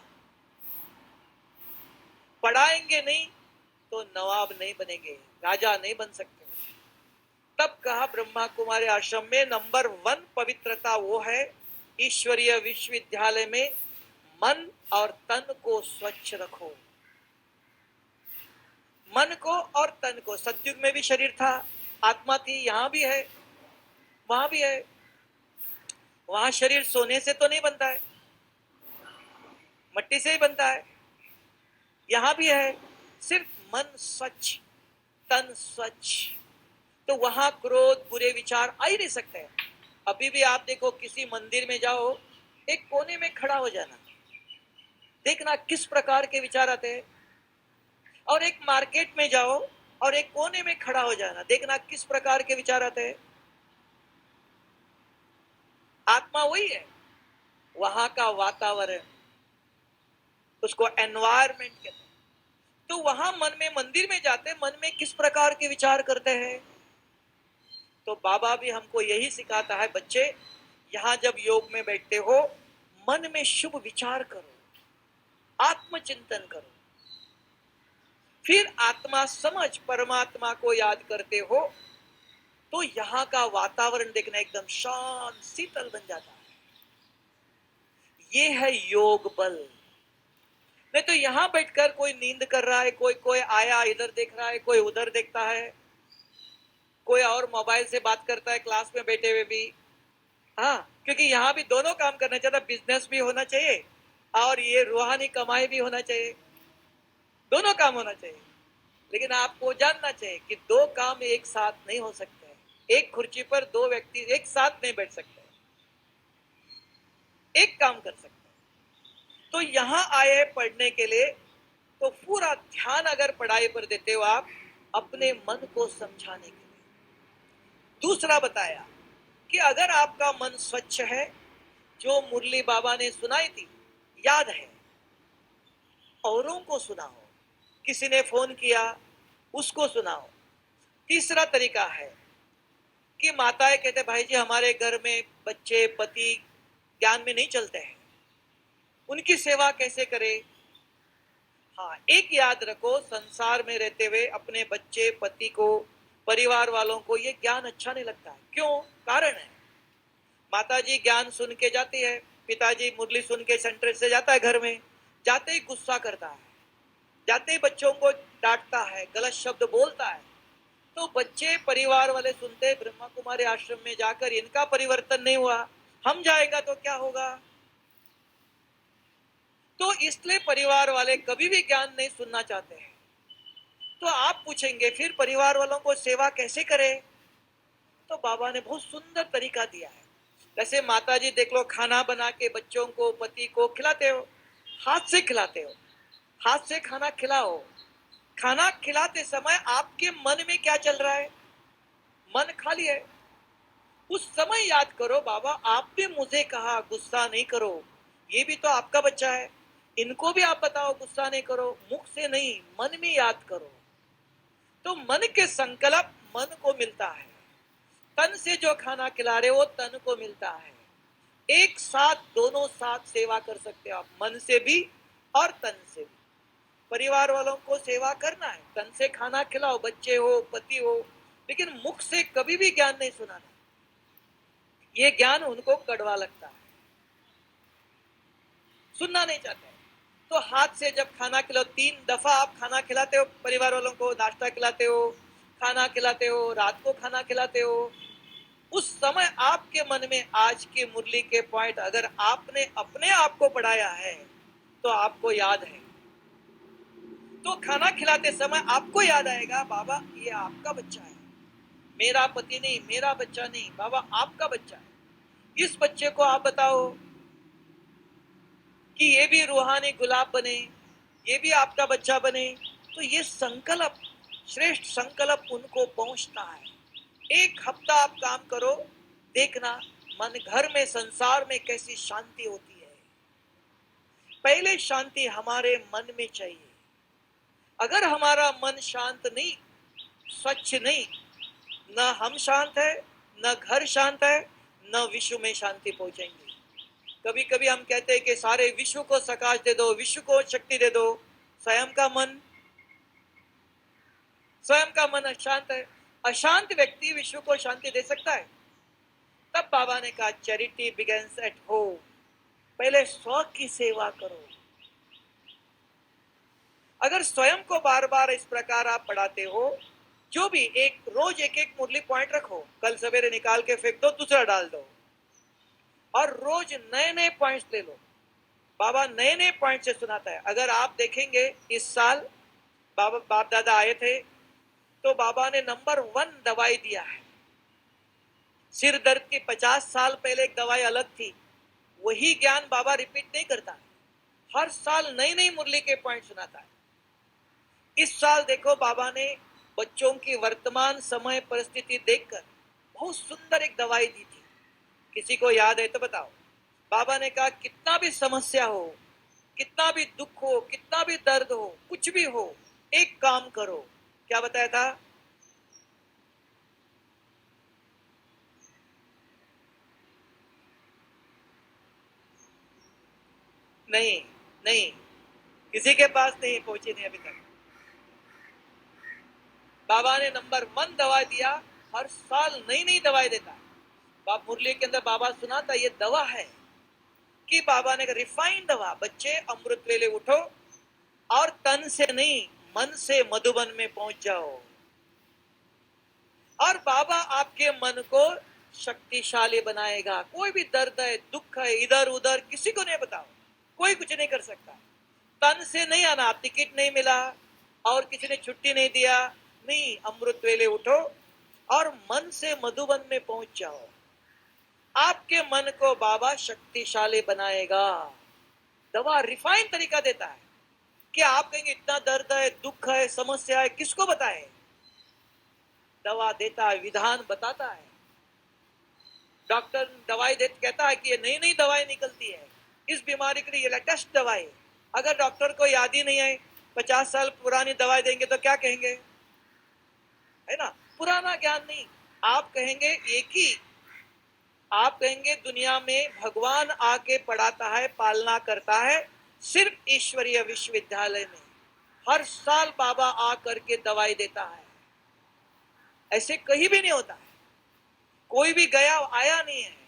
[SPEAKER 3] पढ़ाएंगे नहीं तो नवाब नहीं बनेंगे, राजा नहीं बन सकते। तब कहा ब्रह्मा कुमारी आश्रम में नंबर 1 पवित्रता वो है, ईश्वरीय विश्वविद्यालय में मन और तन को स्वच्छ रखो। मन को और तन को, सतयुग में भी शरीर था, आत्मा थी, यहां भी है वहां भी है। वहां शरीर सोने से तो नहीं बनता है, मट्टी से ही बनता है, यहां भी है, सिर्फ मन स्वच्छ तन स्वच्छ, तो वहां क्रोध बुरे विचार आ ही नहीं सकते हैं। अभी भी आप देखो, किसी मंदिर में जाओ, एक कोने में खड़ा हो जाना, देखना किस प्रकार के विचार आते हैं, और एक मार्केट में जाओ और एक कोने में खड़ा हो जाना, देखना किस प्रकार के विचार आते हैं। आत्मा वही है, वहां का वातावरण, उसको एनवायरमेंट कहते हैं। तो वहां मन में, मंदिर में जाते मन में किस प्रकार के विचार करते हैं। तो बाबा भी हमको यही सिखाता है, बच्चे यहां जब योग में बैठते हो, मन में शुभ विचार करो, आत्मचिंतन करो, फिर आत्मा समझ परमात्मा को याद करते हो, तो यहां का वातावरण देखना एकदम शांत शीतल बन जाता है। ये है योग बल। नहीं तो यहां बैठकर कोई नींद कर रहा है, कोई कोई आया इधर देख रहा है, कोई उधर देखता है, कोई और मोबाइल से बात करता है क्लास में बैठे हुए भी। हाँ, क्योंकि यहाँ भी दोनों काम करना चाहिए, बिजनेस भी होना चाहिए और ये रूहानी कमाई भी होना चाहिए, दोनों काम होना चाहिए। लेकिन आपको जानना चाहिए कि 2 काम एक साथ नहीं हो सकते। एक कुर्सी पर 2 व्यक्ति एक साथ नहीं बैठ सकते, एक काम कर सकते। तो यहां आए पढ़ने के लिए, तो पूरा ध्यान अगर पढ़ाई पर देते हो आप, अपने मन को समझाने के लिए। दूसरा बताया कि अगर आपका मन स्वच्छ है, जो मुरली बाबा ने सुनाई थी याद है, औरों को सुनाओ, किसी ने फोन किया उसको सुनाओ। तीसरा तरीका है कि माताएं कहते भाई जी हमारे घर में बच्चे पति ज्ञान में नहीं चलते हैं, उनकी सेवा कैसे करें। हाँ, एक याद रखो, संसार में रहते हुए अपने बच्चे पति को परिवार वालों को ये ज्ञान अच्छा नहीं लगता है। क्यों? कारण है, माताजी ज्ञान सुन के जाती है, पिताजी मुरली सुन के सेंटर से जाता है, घर में जाते ही गुस्सा करता है, जाते ही बच्चों को डांटता है, गलत शब्द बोलता है। तो बच्चे परिवार वाले सुनते, ब्रह्मा कुमारी आश्रम में जाकर इनका परिवर्तन नहीं हुआ, हम जाएगा तो क्या होगा। तो इसलिए परिवार वाले कभी भी ज्ञान नहीं सुनना चाहते हैं। तो आप पूछेंगे फिर परिवार वालों को सेवा कैसे करें, तो बाबा ने बहुत सुंदर तरीका दिया है। जैसे माताजी देख लो, खाना बना के बच्चों को पति को खिलाते हो, हाथ से खिलाते हो, हाथ से खाना खिलाओ। खाना खिलाते समय आपके मन में क्या चल रहा है, मन खाली है, उस समय याद करो बाबा आपने मुझे कहा गुस्सा नहीं करो, ये भी तो आपका बच्चा है, इनको भी आप बताओ गुस्सा नहीं करो, मुख से नहीं मन में याद करो। तो मन के संकल्प मन को मिलता है, तन से जो खाना खिला रहे वो तन को मिलता है। एक साथ दोनों साथ सेवा कर सकते हो आप, मन से भी और तन से भी। परिवार वालों को सेवा करना है, तन से खाना खिलाओ, बच्चे हो पति हो, लेकिन मुख से कभी भी ज्ञान नहीं सुनाना, ये ज्ञान उनको कड़वा लगता है, सुनना नहीं चाहते। तो हाथ से जब खाना खिलाओ, 3 दफा आप खाना खिलाते हो परिवार वालों को, नाश्ता खिलाते हो, खाना खिलाते हो, रात को खाना खिलाते हो, उस समय आपके मन में आज की मुरली के पॉइंट अगर आपने अपने आप को पढ़ाया है तो आपको याद है। तो खाना खिलाते समय आपको याद आएगा बाबा ये आपका बच्चा है, मेरा पति नहीं, मेरा बच्चा नहीं, बाबा आपका बच्चा है। इस बच्चे को आप बताओ कि ये भी रूहानी गुलाब बने, ये भी आपका बच्चा बने। तो ये संकल्प, श्रेष्ठ संकल्प उनको पहुंचता है। 1 हफ्ता आप काम करो, देखना मन घर में संसार में कैसी शांति होती है। पहले शांति हमारे मन में चाहिए। अगर हमारा मन शांत नहीं, स्वच्छ नहीं, न हम शांत है, न घर शांत है, न विश्व में शांति पहुंचेंगे। कभी कभी हम कहते हैं कि सारे विश्व को प्रकाश दे दो, विश्व को शक्ति दे दो, स्वयं का मन अशांत है। अशांत व्यक्ति विश्व को शांति दे सकता है? तब बाबा ने कहा चैरिटी बिगिंस एट होम। पहले स्व की सेवा करो। अगर स्वयं को बार बार इस प्रकार आप पढ़ाते हो, जो भी रोज एक मुरली पॉइंट रखो, कल सवेरे निकाल के फेंक दो, दूसरा डाल दो, और रोज नए नए पॉइंट्स ले लो। बाबा नए नए पॉइंट से सुनाता है। अगर आप देखेंगे इस साल बाप दादा आए थे तो बाबा ने नंबर 1 दवाई दिया है। सिर दर्द की 50 साल पहले एक दवाई अलग थी, वही ज्ञान बाबा रिपीट नहीं करता, हर साल नई नई मुरली के पॉइंट सुनाता है। इस साल देखो बाबा ने बच्चों की वर्तमान समय परिस्थिति देखकर बहुत सुंदर एक दवाई दी थी। किसी को याद है तो बताओ। बाबा ने कहा कितना भी समस्या हो, कितना भी दुख हो, कितना भी दर्द हो, कुछ भी हो, एक काम करो। क्या बताया था? नहीं, किसी के पास नहीं पहुंची नहीं अभी तक। बाबा ने नंबर 1 दवा दिया, हर साल नई नई दवाई देता है। बाप मुरली के अंदर बाबा सुनाता ये दवा है कि बाबा ने रिफाइंड दवा। बच्चे अमृत वेले उठो और तन से नहीं मन से मधुबन में पहुंच जाओ, और बाबा आपके मन को शक्तिशाली बनाएगा। कोई भी दर्द है, दुख है, इधर उधर किसी को नहीं बताओ, कोई कुछ नहीं कर सकता। तन से नहीं आना, टिकट नहीं मिला और किसी ने छुट्टी नहीं दिया, नहीं, अमृत वेले उठो और मन से मधुबन में पहुंच जाओ। आपके मन को बाबा शक्तिशाली बनाएगा। दवा रिफाइन तरीका देता है कि आप कहेंगे इतना दर्द है, दुख है, समस्या है, किसको बताए? दवा देता है, विधान बताता है। डॉक्टर दवाई दे कहता है कि ये नई नई दवाई निकलती है इस बीमारी के लिए, ये लेटेस्ट दवाई। अगर डॉक्टर को याद ही नहीं है, 50 साल पुरानी दवाई देंगे तो क्या कहेंगे? है ना, पुराना ज्ञान नहीं। आप कहेंगे एक ही, आप कहेंगे दुनिया में भगवान आके पढ़ाता है, पालना करता है सिर्फ ईश्वरीय विश्वविद्यालय में। हर साल बाबा आ करके दवाई देता है, ऐसे कहीं भी नहीं होता है। कोई भी गया आया नहीं है।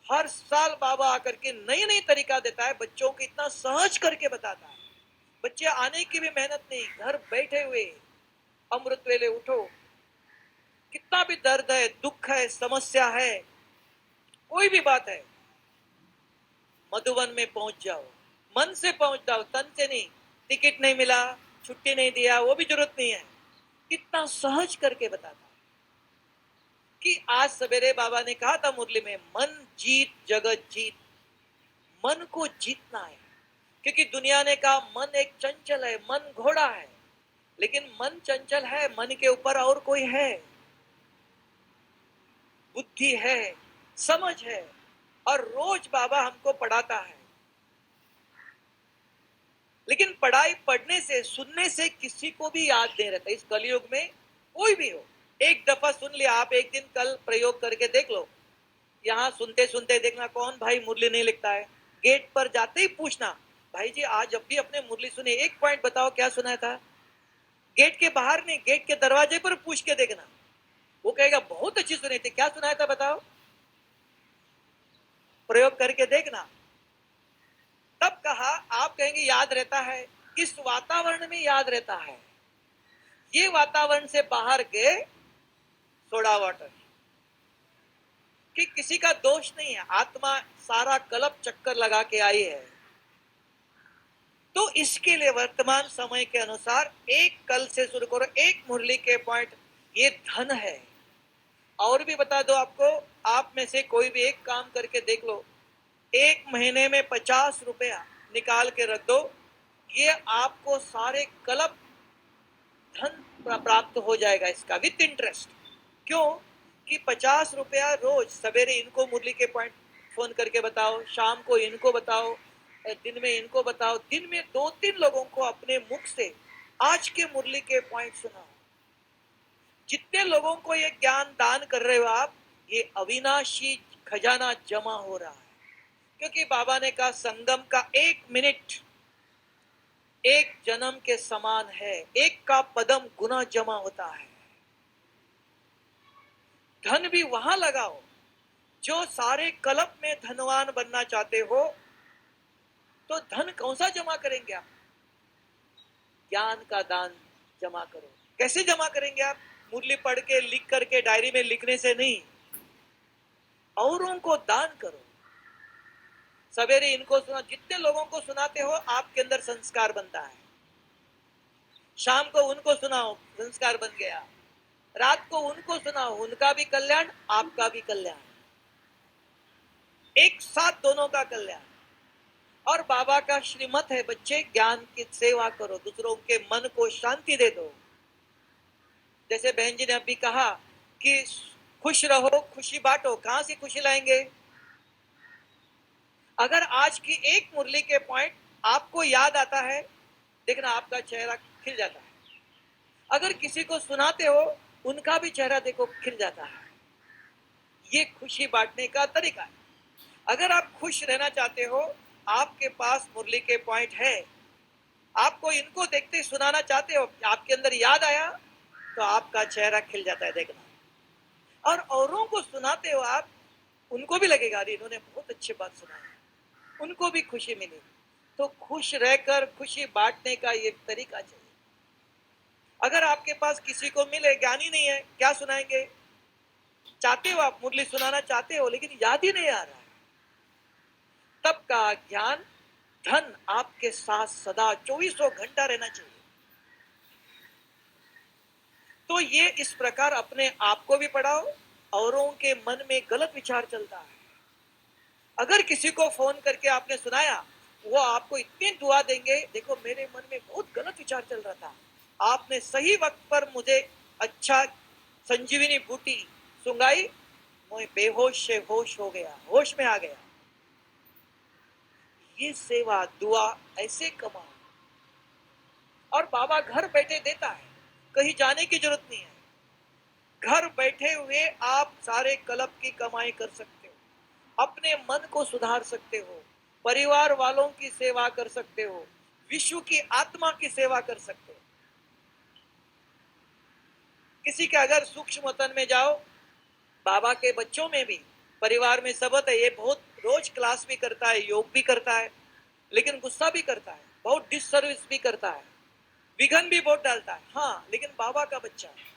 [SPEAKER 3] हर साल बाबा आकर के नई नई तरीका देता है, बच्चों को इतना सहज करके बताता है। बच्चे आने की भी मेहनत नहीं, घर बैठे हुए अमृत वेले उठो। कितना भी दर्द है, दुख है, समस्या है, कोई भी बात है, मधुबन में पहुंच जाओ, मन से पहुंच जाओ, तन से नहीं। टिकट नहीं मिला, छुट्टी नहीं दिया, वो भी जरूरत नहीं है। कितना सहज करके बताता है कि आज सवेरे बाबा ने कहा था मुरली में, मन जीत जगत जीत। मन को जीतना है, क्योंकि दुनिया ने कहा मन एक चंचल है, मन घोड़ा है। लेकिन मन चंचल है, मन के ऊपर और कोई है, बुद्धि है, समझ है, और रोज बाबा हमको पढ़ाता है। लेकिन पढ़ाई पढ़ने से, सुनने से किसी को भी याद नहीं रहता। इस कलयुग में कोई भी हो, एक दफा सुन लिया, आप एक दिन कल प्रयोग करके देख लो। यहाँ सुनते सुनते देखना कौन भाई मुरली नहीं लिखता है। गेट पर जाते ही पूछना, भाई जी आज जब भी अपने मुरली सुने एक पॉइंट बताओ क्या सुनाया था। गेट के बाहर नहीं, गेट के दरवाजे पर पूछ के देखना, वो कहेगा बहुत अच्छी सुनी थी, क्या सुनाया था बताओ। प्रयोग करके देखना। तब कहा, आप कहेंगे याद रहता है, इस वातावरण में याद रहता है। ये वातावरण से बाहर गए, सोडा वाटर, कि किसी का दोष नहीं है, आत्मा सारा कल्प चक्कर लगा के आई है। तो इसके लिए वर्तमान समय के अनुसार एक कल से शुरू करो, एक मुरली के पॉइंट, ये धन है। और भी बता दो आपको, आप में से कोई भी एक काम करके देख लो, एक महीने में 50 रुपया निकाल के रख दो, ये आपको सारे कल्प धन प्राप्त हो जाएगा इसका विथ इंटरेस्ट। क्यों कि 50 रुपया रोज, सवेरे इनको मुरली के पॉइंट फोन करके बताओ, शाम को इनको बताओ, दिन में इनको बताओ, दिन में 2-3 लोगों को अपने मुख से आज के मुरली के पॉइंट सुनाओ। जितने लोगों को ये ज्ञान दान कर रहे हो आप, ये अविनाशी खजाना जमा हो रहा है। क्योंकि बाबा ने कहा संगम का 1 मिनट 1 जन्म के समान है, एक का पदम गुना जमा होता है। धन भी वहां लगाओ। जो सारे कल्प में धनवान बनना चाहते हो, तो धन कौन सा जमा करेंगे आप? ज्ञान का दान जमा करो। कैसे जमा करेंगे आप? मुरली पढ़ के लिख करके डायरी में लिखने से नहीं, औरों को दान करो। सवेरे इनको सुना, जितने लोगों को सुनाते हो आपके अंदर संस्कार बनता है। शाम को उनको सुनाओ, संस्कार बन गया। रात को उनको सुनाओ, उनका भी कल्याण, आपका भी कल्याण, एक साथ दोनों का कल्याण। और बाबा का श्रीमत है, बच्चे ज्ञान की सेवा करो, दूसरों के मन को शांति दे दो। जैसे बहन जी ने अभी कहा कि खुश रहो, खुशी बांटो। कहां से खुशी लाएंगे? अगर आज की एक मुरली के पॉइंट आपको याद आता है, देखना आपका चेहरा खिल जाता है। अगर किसी को सुनाते हो, उनका भी चेहरा देखो खिल जाता है। ये खुशी बांटने का तरीका है। अगर आप खुश रहना चाहते हो, आपके पास मुरली के पॉइंट है, आपको इनको देखते सुनाना चाहते हो, आपके अंदर याद आया, तो आपका चेहरा खिल जाता है, देखना। और औरों को सुनाते हो आप, उनको भी लगेगा अरे इन्होंने बहुत अच्छी बात सुनाई, उनको भी खुशी मिली। तो खुश रहकर खुशी बांटने का ये तरीका चाहिए। अगर आपके पास किसी को मिले, ज्ञानी नहीं है, क्या सुनाएंगे? चाहते हो आप मुरली सुनाना चाहते हो, लेकिन याद ही नहीं आ रहा है, तब का ज्ञान धन आपके साथ सदा 24 घंटा रहना चाहिए। तो ये इस प्रकार अपने आप को भी पढ़ाओ, औरों के मन में गलत विचार चलता है। अगर किसी को फोन करके आपने सुनाया, वो आपको इतनी दुआ देंगे, देखो मेरे मन में बहुत गलत विचार चल रहा था, आपने सही वक्त पर मुझे अच्छा संजीवनी बूटी सुंगाई, मैं बेहोश से होश हो गया, होश में आ गया। ये सेवा दुआ ऐसे कमाओ। और बाबा घर बैठे देता है, कहीं जाने की जरूरत नहीं है। घर बैठे हुए आप सारे कल्प की कमाई कर सकते हो, अपने मन को सुधार सकते हो, परिवार वालों की सेवा कर सकते हो, विश्व की आत्मा की सेवा कर सकते हो। किसी के अगर सूक्ष्म वतन में जाओ, बाबा के बच्चों में भी परिवार में सबत है, ये बहुत रोज क्लास भी करता है, योग भी करता है, लेकिन गुस्सा भी करता है, बहुत डिससर्विस भी करता है, विघन भी बहुत डालता है। हाँ, लेकिन बाबा का बच्चा है।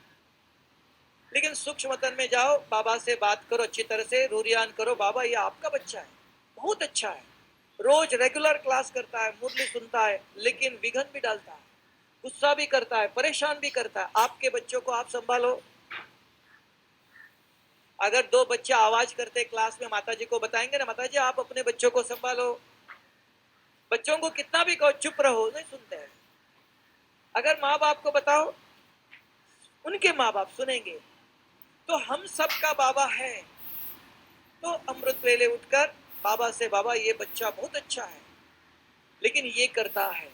[SPEAKER 3] लेकिन सूक्ष्म वतन में जाओ, बाबा से बात करो, अच्छी तरह से रूरियान करो, बाबा ये आपका बच्चा है, बहुत अच्छा है, रोज रेगुलर क्लास करता है, मुरली सुनता है, लेकिन विघन भी डालता है, गुस्सा भी करता है, परेशान भी करता है। आपके बच्चों को आप संभालो। अगर 2 बच्चे आवाज करते क्लास में, माताजी को बताएंगे ना, माताजी आप अपने बच्चों को संभालो। बच्चों को कितना भी कहो चुप रहो, नहीं सुनते हैं। अगर माँ बाप को बताओ, उनके माँ बाप सुनेंगे। तो हम सबका बाबा है। तो अमृत वेले उठकर बाबा से, बाबा ये बच्चा बहुत अच्छा है, लेकिन ये करता है,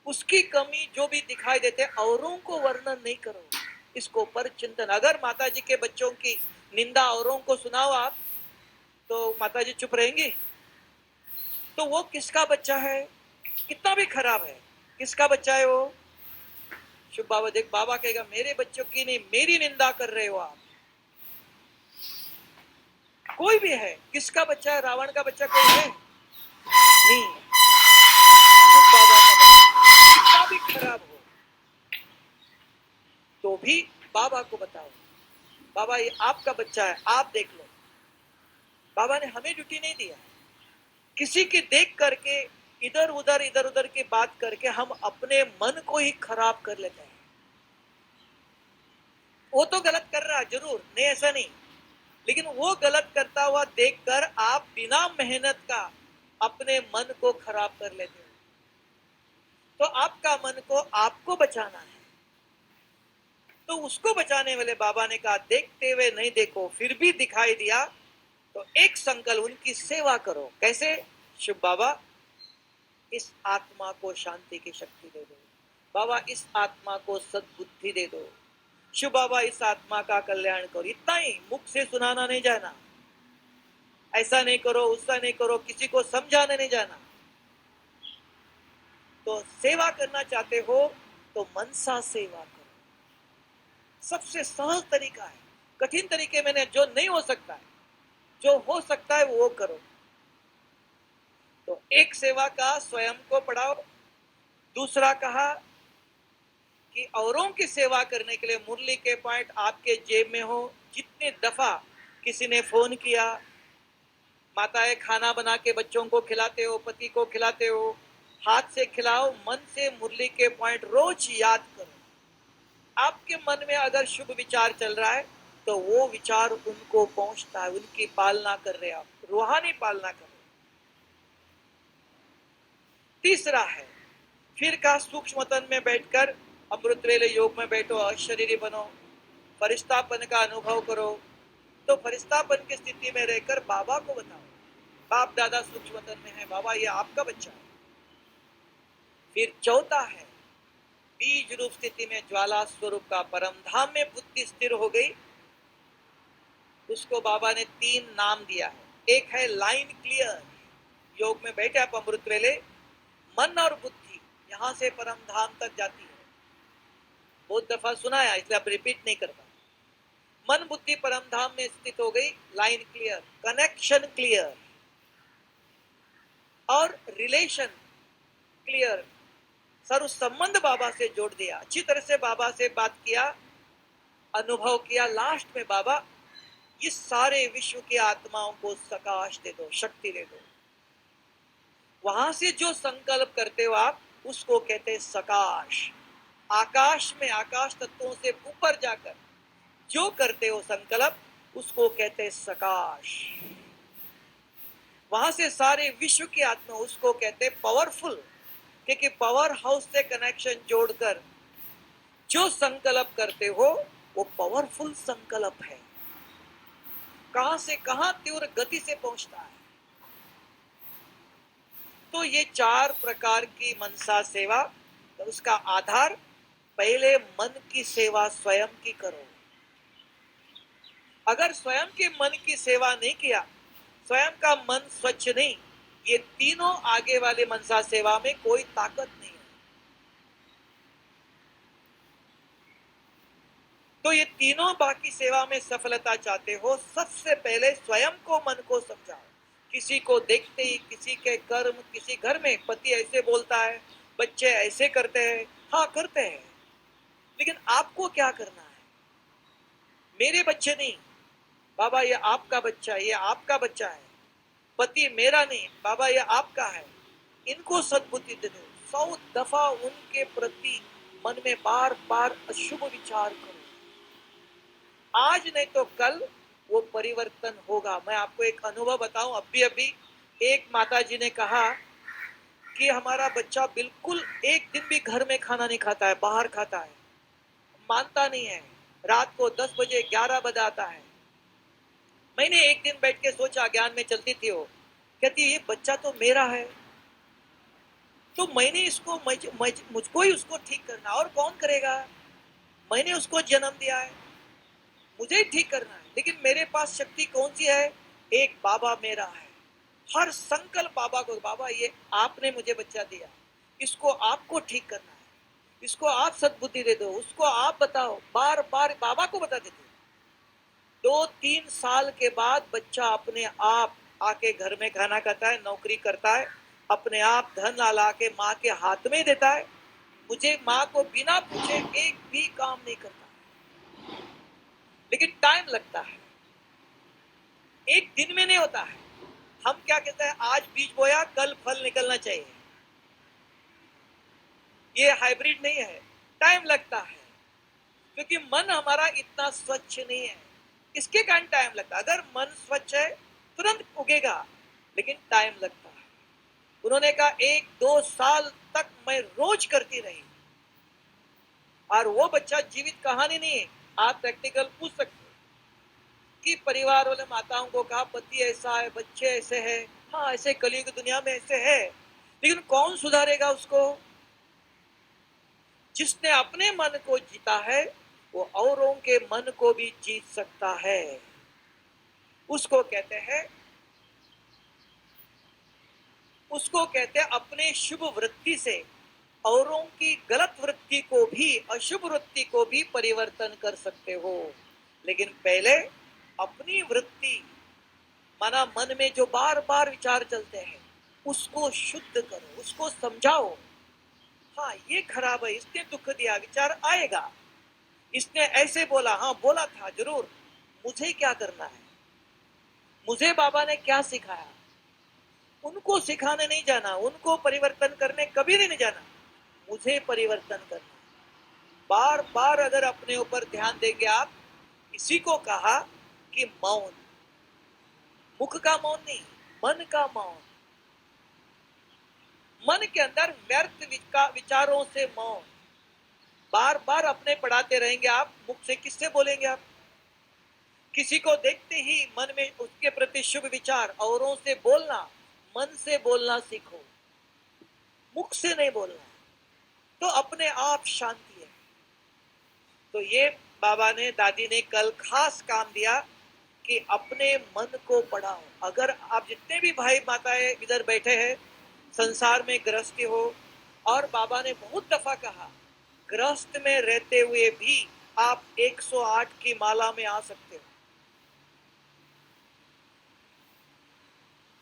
[SPEAKER 3] उसकी कमी जो भी दिखाई देते, औरों को वर्णन नहीं करो, इसको पर चिंतन। अगर माताजी के बच्चों की निंदा औरों को सुनाओ आप, तो माताजी चुप रहेंगी? तो वो किसका बच्चा है? कितना भी खराब है, किसका बच्चा है वो? शुभ बाबा देख, बाबा कहेगा मेरे बच्चों की नहीं, मेरी निंदा कर रहे हो आप। कोई भी है, किसका बच्चा है? रावण का बच्चा कोई है? नहीं, शुभ बाबा का बच्चा, कितना भी खराब हो तो भी बाबा को बताओ, बाबा ये आपका बच्चा है, आप देख लो। बाबा ने हमें ड्यूटी नहीं दिया। किसी की देख करके इधर उधर की बात करके हम अपने मन को ही खराब कर लेते हैं। वो तो गलत कर रहा है जरूर, नहीं ऐसा नहीं, लेकिन वो गलत करता हुआ देखकर आप बिना मेहनत का अपने मन को खराब कर लेते हो। तो आपका मन को आपको बचाना है, तो उसको बचाने वाले बाबा ने कहा देखते हुए नहीं देखो, फिर भी दिखाई दिया तो एक संकल्प, उनकी सेवा करो। कैसे? शुभ बाबा इस आत्मा को शांति की शक्ति दे दो, बाबा इस आत्मा को सद्बुद्धि दे दो, शिव बाबा इस आत्मा का कल्याण करो। इतना ही, मुख से सुनाना नहीं जाना, ऐसा नहीं करो उससा नहीं करो, किसी को समझाने नहीं जाना। तो सेवा करना चाहते हो तो मनसा सेवा करो। सबसे सहज तरीका है, कठिन तरीके में जो नहीं हो सकता है, जो हो सकता है वो करो। तो एक सेवा का स्वयं को पढ़ाओ, दूसरा कहा कि औरों की सेवा करने के लिए मुरली के पॉइंट आपके जेब में हो। जितने दफा किसी ने फोन किया, माताएं खाना बना के बच्चों को खिलाते हो, पति को खिलाते हो, हाथ से खिलाओ, मन से मुरली के पॉइंट रोज याद करो। आपके मन में अगर शुभ विचार चल रहा है तो वो विचार उनको पहुंचता है, उनकी पालना कर रहे आप, रूहानी पालना कर रहे। तीसरा है फिर का सूक्ष्म तन में बैठकर अमृत वेले योग में बैठो, अशरीरी बनो, फरिश्तापन का अनुभव करो। तो फरिश्तापन की स्थिति में रहकर बाबा को बताओ, बाप दादा सूक्ष्म तन में है, बाबा ये आपका बच्चा है। फिर चौथा है बीज रूप स्थिति में ज्वाला स्वरूप का परम धाम में बुद्धि स्थिर हो गई, उसको बाबा ने 3 नाम दिया है। एक है लाइन क्लियर, योग में बैठे आप अमृत वेले, मन और बुद्धि यहां से परम धाम तक जाती है। बहुत दफा सुनाया इसलिए आप रिपीट नहीं करता। मन बुद्धि परम धाम में स्थित हो गई, लाइन क्लियर, कनेक्शन क्लियर और रिलेशन क्लियर, सर्व संबंध बाबा से जोड़ दिया, अच्छी तरह से बाबा से बात किया, अनुभव किया। लास्ट में बाबा इस सारे विश्व की आत्माओं को सकाश दे दो, शक्ति दे दो। वहां से जो संकल्प करते हो आप, उसको कहते हैं सकाश। आकाश में आकाश तत्वों से ऊपर जाकर जो करते हो संकल्प, उसको कहते हैं सकाश। वहां से सारे विश्व की आत्मा, उसको कहते हैं पावरफुल, क्योंकि पावर हाउस से कनेक्शन जोड़कर जो संकल्प करते हो वो पावरफुल संकल्प है, कहां से कहां तीव्र गति से पहुंचता है। तो ये 4 प्रकार की मनसा सेवा। तो उसका आधार, पहले मन की सेवा स्वयं की करो। अगर स्वयं के मन की सेवा नहीं किया, स्वयं का मन स्वच्छ नहीं, ये तीनों आगे वाले मनसा सेवा में कोई ताकत नहीं है। तो ये तीनों बाकी सेवा में सफलता चाहते हो, सबसे पहले स्वयं को, मन को समझाओ। किसी को देखते ही, किसी के कर्म, किसी घर में पति ऐसे बोलता है, बच्चे ऐसे करते हैं, हाँ करते हैं, लेकिन आपको क्या करना है? मेरे बच्चे नहीं, बाबा ये आपका बच्चा है, ये आपका बच्चा है। पति मेरा नहीं, बाबा ये आपका है। इनको सद्बुद्धि दे दो। 100 दफा उनके प्रति मन में बार बार अशुभ विचार करो। आज नहीं तो कल वो परिवर्तन होगा। मैं आपको एक अनुभव बताऊं, अभी एक माताजी ने कहा कि हमारा बच्चा बिल्कुल एक दिन भी घर में खाना नहीं खाता है, बाहर खाता है, मानता नहीं है, रात को 10 बजे 11 बजे आता है। मैंने एक दिन बैठ के सोचा, ज्ञान में चलती थी वो, कहती ये बच्चा तो मेरा है, तो मैंने इसको मुझको ही उसको ठीक करना, और कौन करेगा? मैंने उसको जन्म दिया है, मुझे ही ठीक करना है। लेकिन मेरे पास शक्ति कौन सी है? एक बाबा मेरा है। हर संकल्प बाबा को, बाबा ये आपने मुझे बच्चा दिया, इसको आपको ठीक करना है, इसको आप सद्बुद्धि दे दो, उसको आप बताओ, बार बार बाबा को बता देते। 2-3 साल के बाद बच्चा अपने आप आके घर में खाना खाता है, नौकरी करता है, अपने आप धन ला के माँ के हाथ में देता है। मुझे माँ को बिना पूछे एक भी काम नहीं करता, लेकिन टाइम लगता है, एक दिन में नहीं होता है। हम क्या कहते हैं, आज बीज बोया कल फल निकलना चाहिए, ये हाइब्रिड नहीं है, टाइम लगता है, क्योंकि मन हमारा इतना स्वच्छ नहीं है, इसके कारण टाइम लगता है। अगर मन स्वच्छ है तुरंत उगेगा, लेकिन टाइम लगता है। उन्होंने कहा 1-2 साल तक मैं रोज करती रही, और वो बच्चा जीवित कहानी नहीं है, आप प्रैक्टिकल पूछ सकते कि परिवार वाले माताओं को कहा पति ऐसा है, बच्चे ऐसे हैं, हाँ ऐसे कलयुग दुनिया में ऐसे है, लेकिन कौन सुधारेगा उसको? जिसने अपने मन को जीता है वो औरों के मन को भी जीत सकता है। उसको कहते हैं अपने शुभ वृत्ति से औरों की गलत वृत्ति को भी, अशुभ वृत्ति को भी परिवर्तन कर सकते हो। लेकिन पहले अपनी वृत्ति, माना मन में जो बार बार विचार चलते हैं उसको शुद्ध करो, उसको समझाओ। हाँ ये खराब है, इसने दुख दिया, विचार आएगा, इसने ऐसे बोला, हाँ बोला था जरूर, मुझे क्या करना है, मुझे बाबा ने क्या सिखाया, उनको सिखाने नहीं जाना, उनको परिवर्तन करने कभी नहीं जाना, मुझे परिवर्तन करना। बार बार अगर अपने ऊपर ध्यान देंगे आप, इसी को कहा कि मौन, मुख का मौन नहीं, मन का मौन। मन के अंदर व्यर्थ विचारों से मौन। बार बार अपने पढ़ाते रहेंगे आप, मुख से किससे बोलेंगे आप? किसी को देखते ही मन में उसके प्रति शुभ विचार, औरों से बोलना, मन से बोलना सीखो, मुख से नहीं बोलना, तो अपने आप शांति है। तो ये बाबा ने, दादी ने कल खास काम दिया कि अपने मन को पढ़ाओ। अगर आप जितने भी भाई माताएं इधर बैठे हैं, संसार में गृहस्थी हो, और बाबा ने बहुत दफा कहा गृहस्थ में रहते हुए भी आप 108 की माला में आ सकते हो,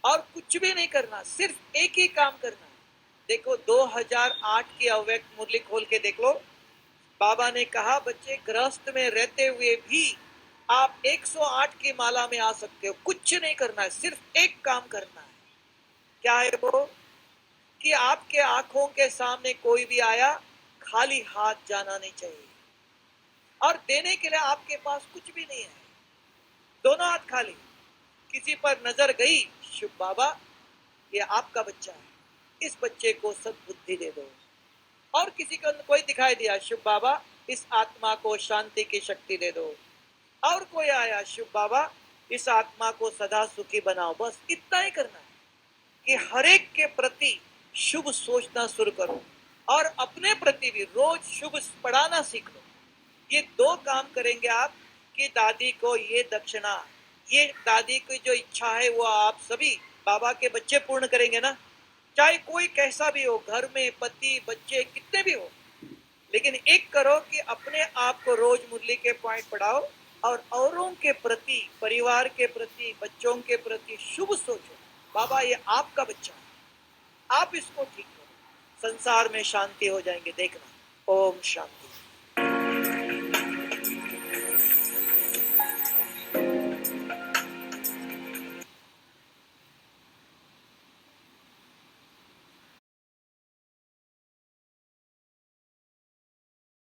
[SPEAKER 3] और कुछ भी नहीं करना, सिर्फ एक ही काम करना। देखो 2008 की अव्यक्त मुरली खोल के देख लो, बाबा ने कहा बच्चे गृहस्थ में रहते हुए भी आप 108 की माला में आ सकते हो। कुछ नहीं करना है, सिर्फ एक काम करना है। क्या है वो? कि आपके आंखों के सामने कोई भी आया, खाली हाथ जाना नहीं चाहिए, और देने के लिए आपके पास कुछ भी नहीं है, दोनों हाथ खाली। किसी पर नजर गई, शुभ बाबा ये आपका बच्चा है, इस बच्चे को सद्बुद्धि दे दो। और किसी को कोई दिखाई दिया, शुभ बाबा इस आत्मा को शांति की शक्ति दे दो। और कोई आया, शुभ बाबा इस आत्मा को सदा सुखी बनाओ। बस इतना ही करना है कि हर एक के प्रति शुभ सोचना शुरू करो, और अपने प्रति भी रोज शुभ पढ़ाना सीख लो। ये दो काम करेंगे आप कि दादी को ये दक्षिणा, ये दादी की जो इच्छा है वो आप सभी बाबा के बच्चे पूर्ण करेंगे ना। चाहे कोई कैसा भी हो, घर में पति बच्चे कितने भी हो, लेकिन एक करो कि अपने आप को रोज मुरली के पॉइंट पढ़ाओ, और औरों के प्रति, परिवार के प्रति, बच्चों के प्रति शुभ सोचो। बाबा ये आपका बच्चा है, आप इसको ठीक करो, संसार में शांति हो जाएंगे, देखना। ओम शांति।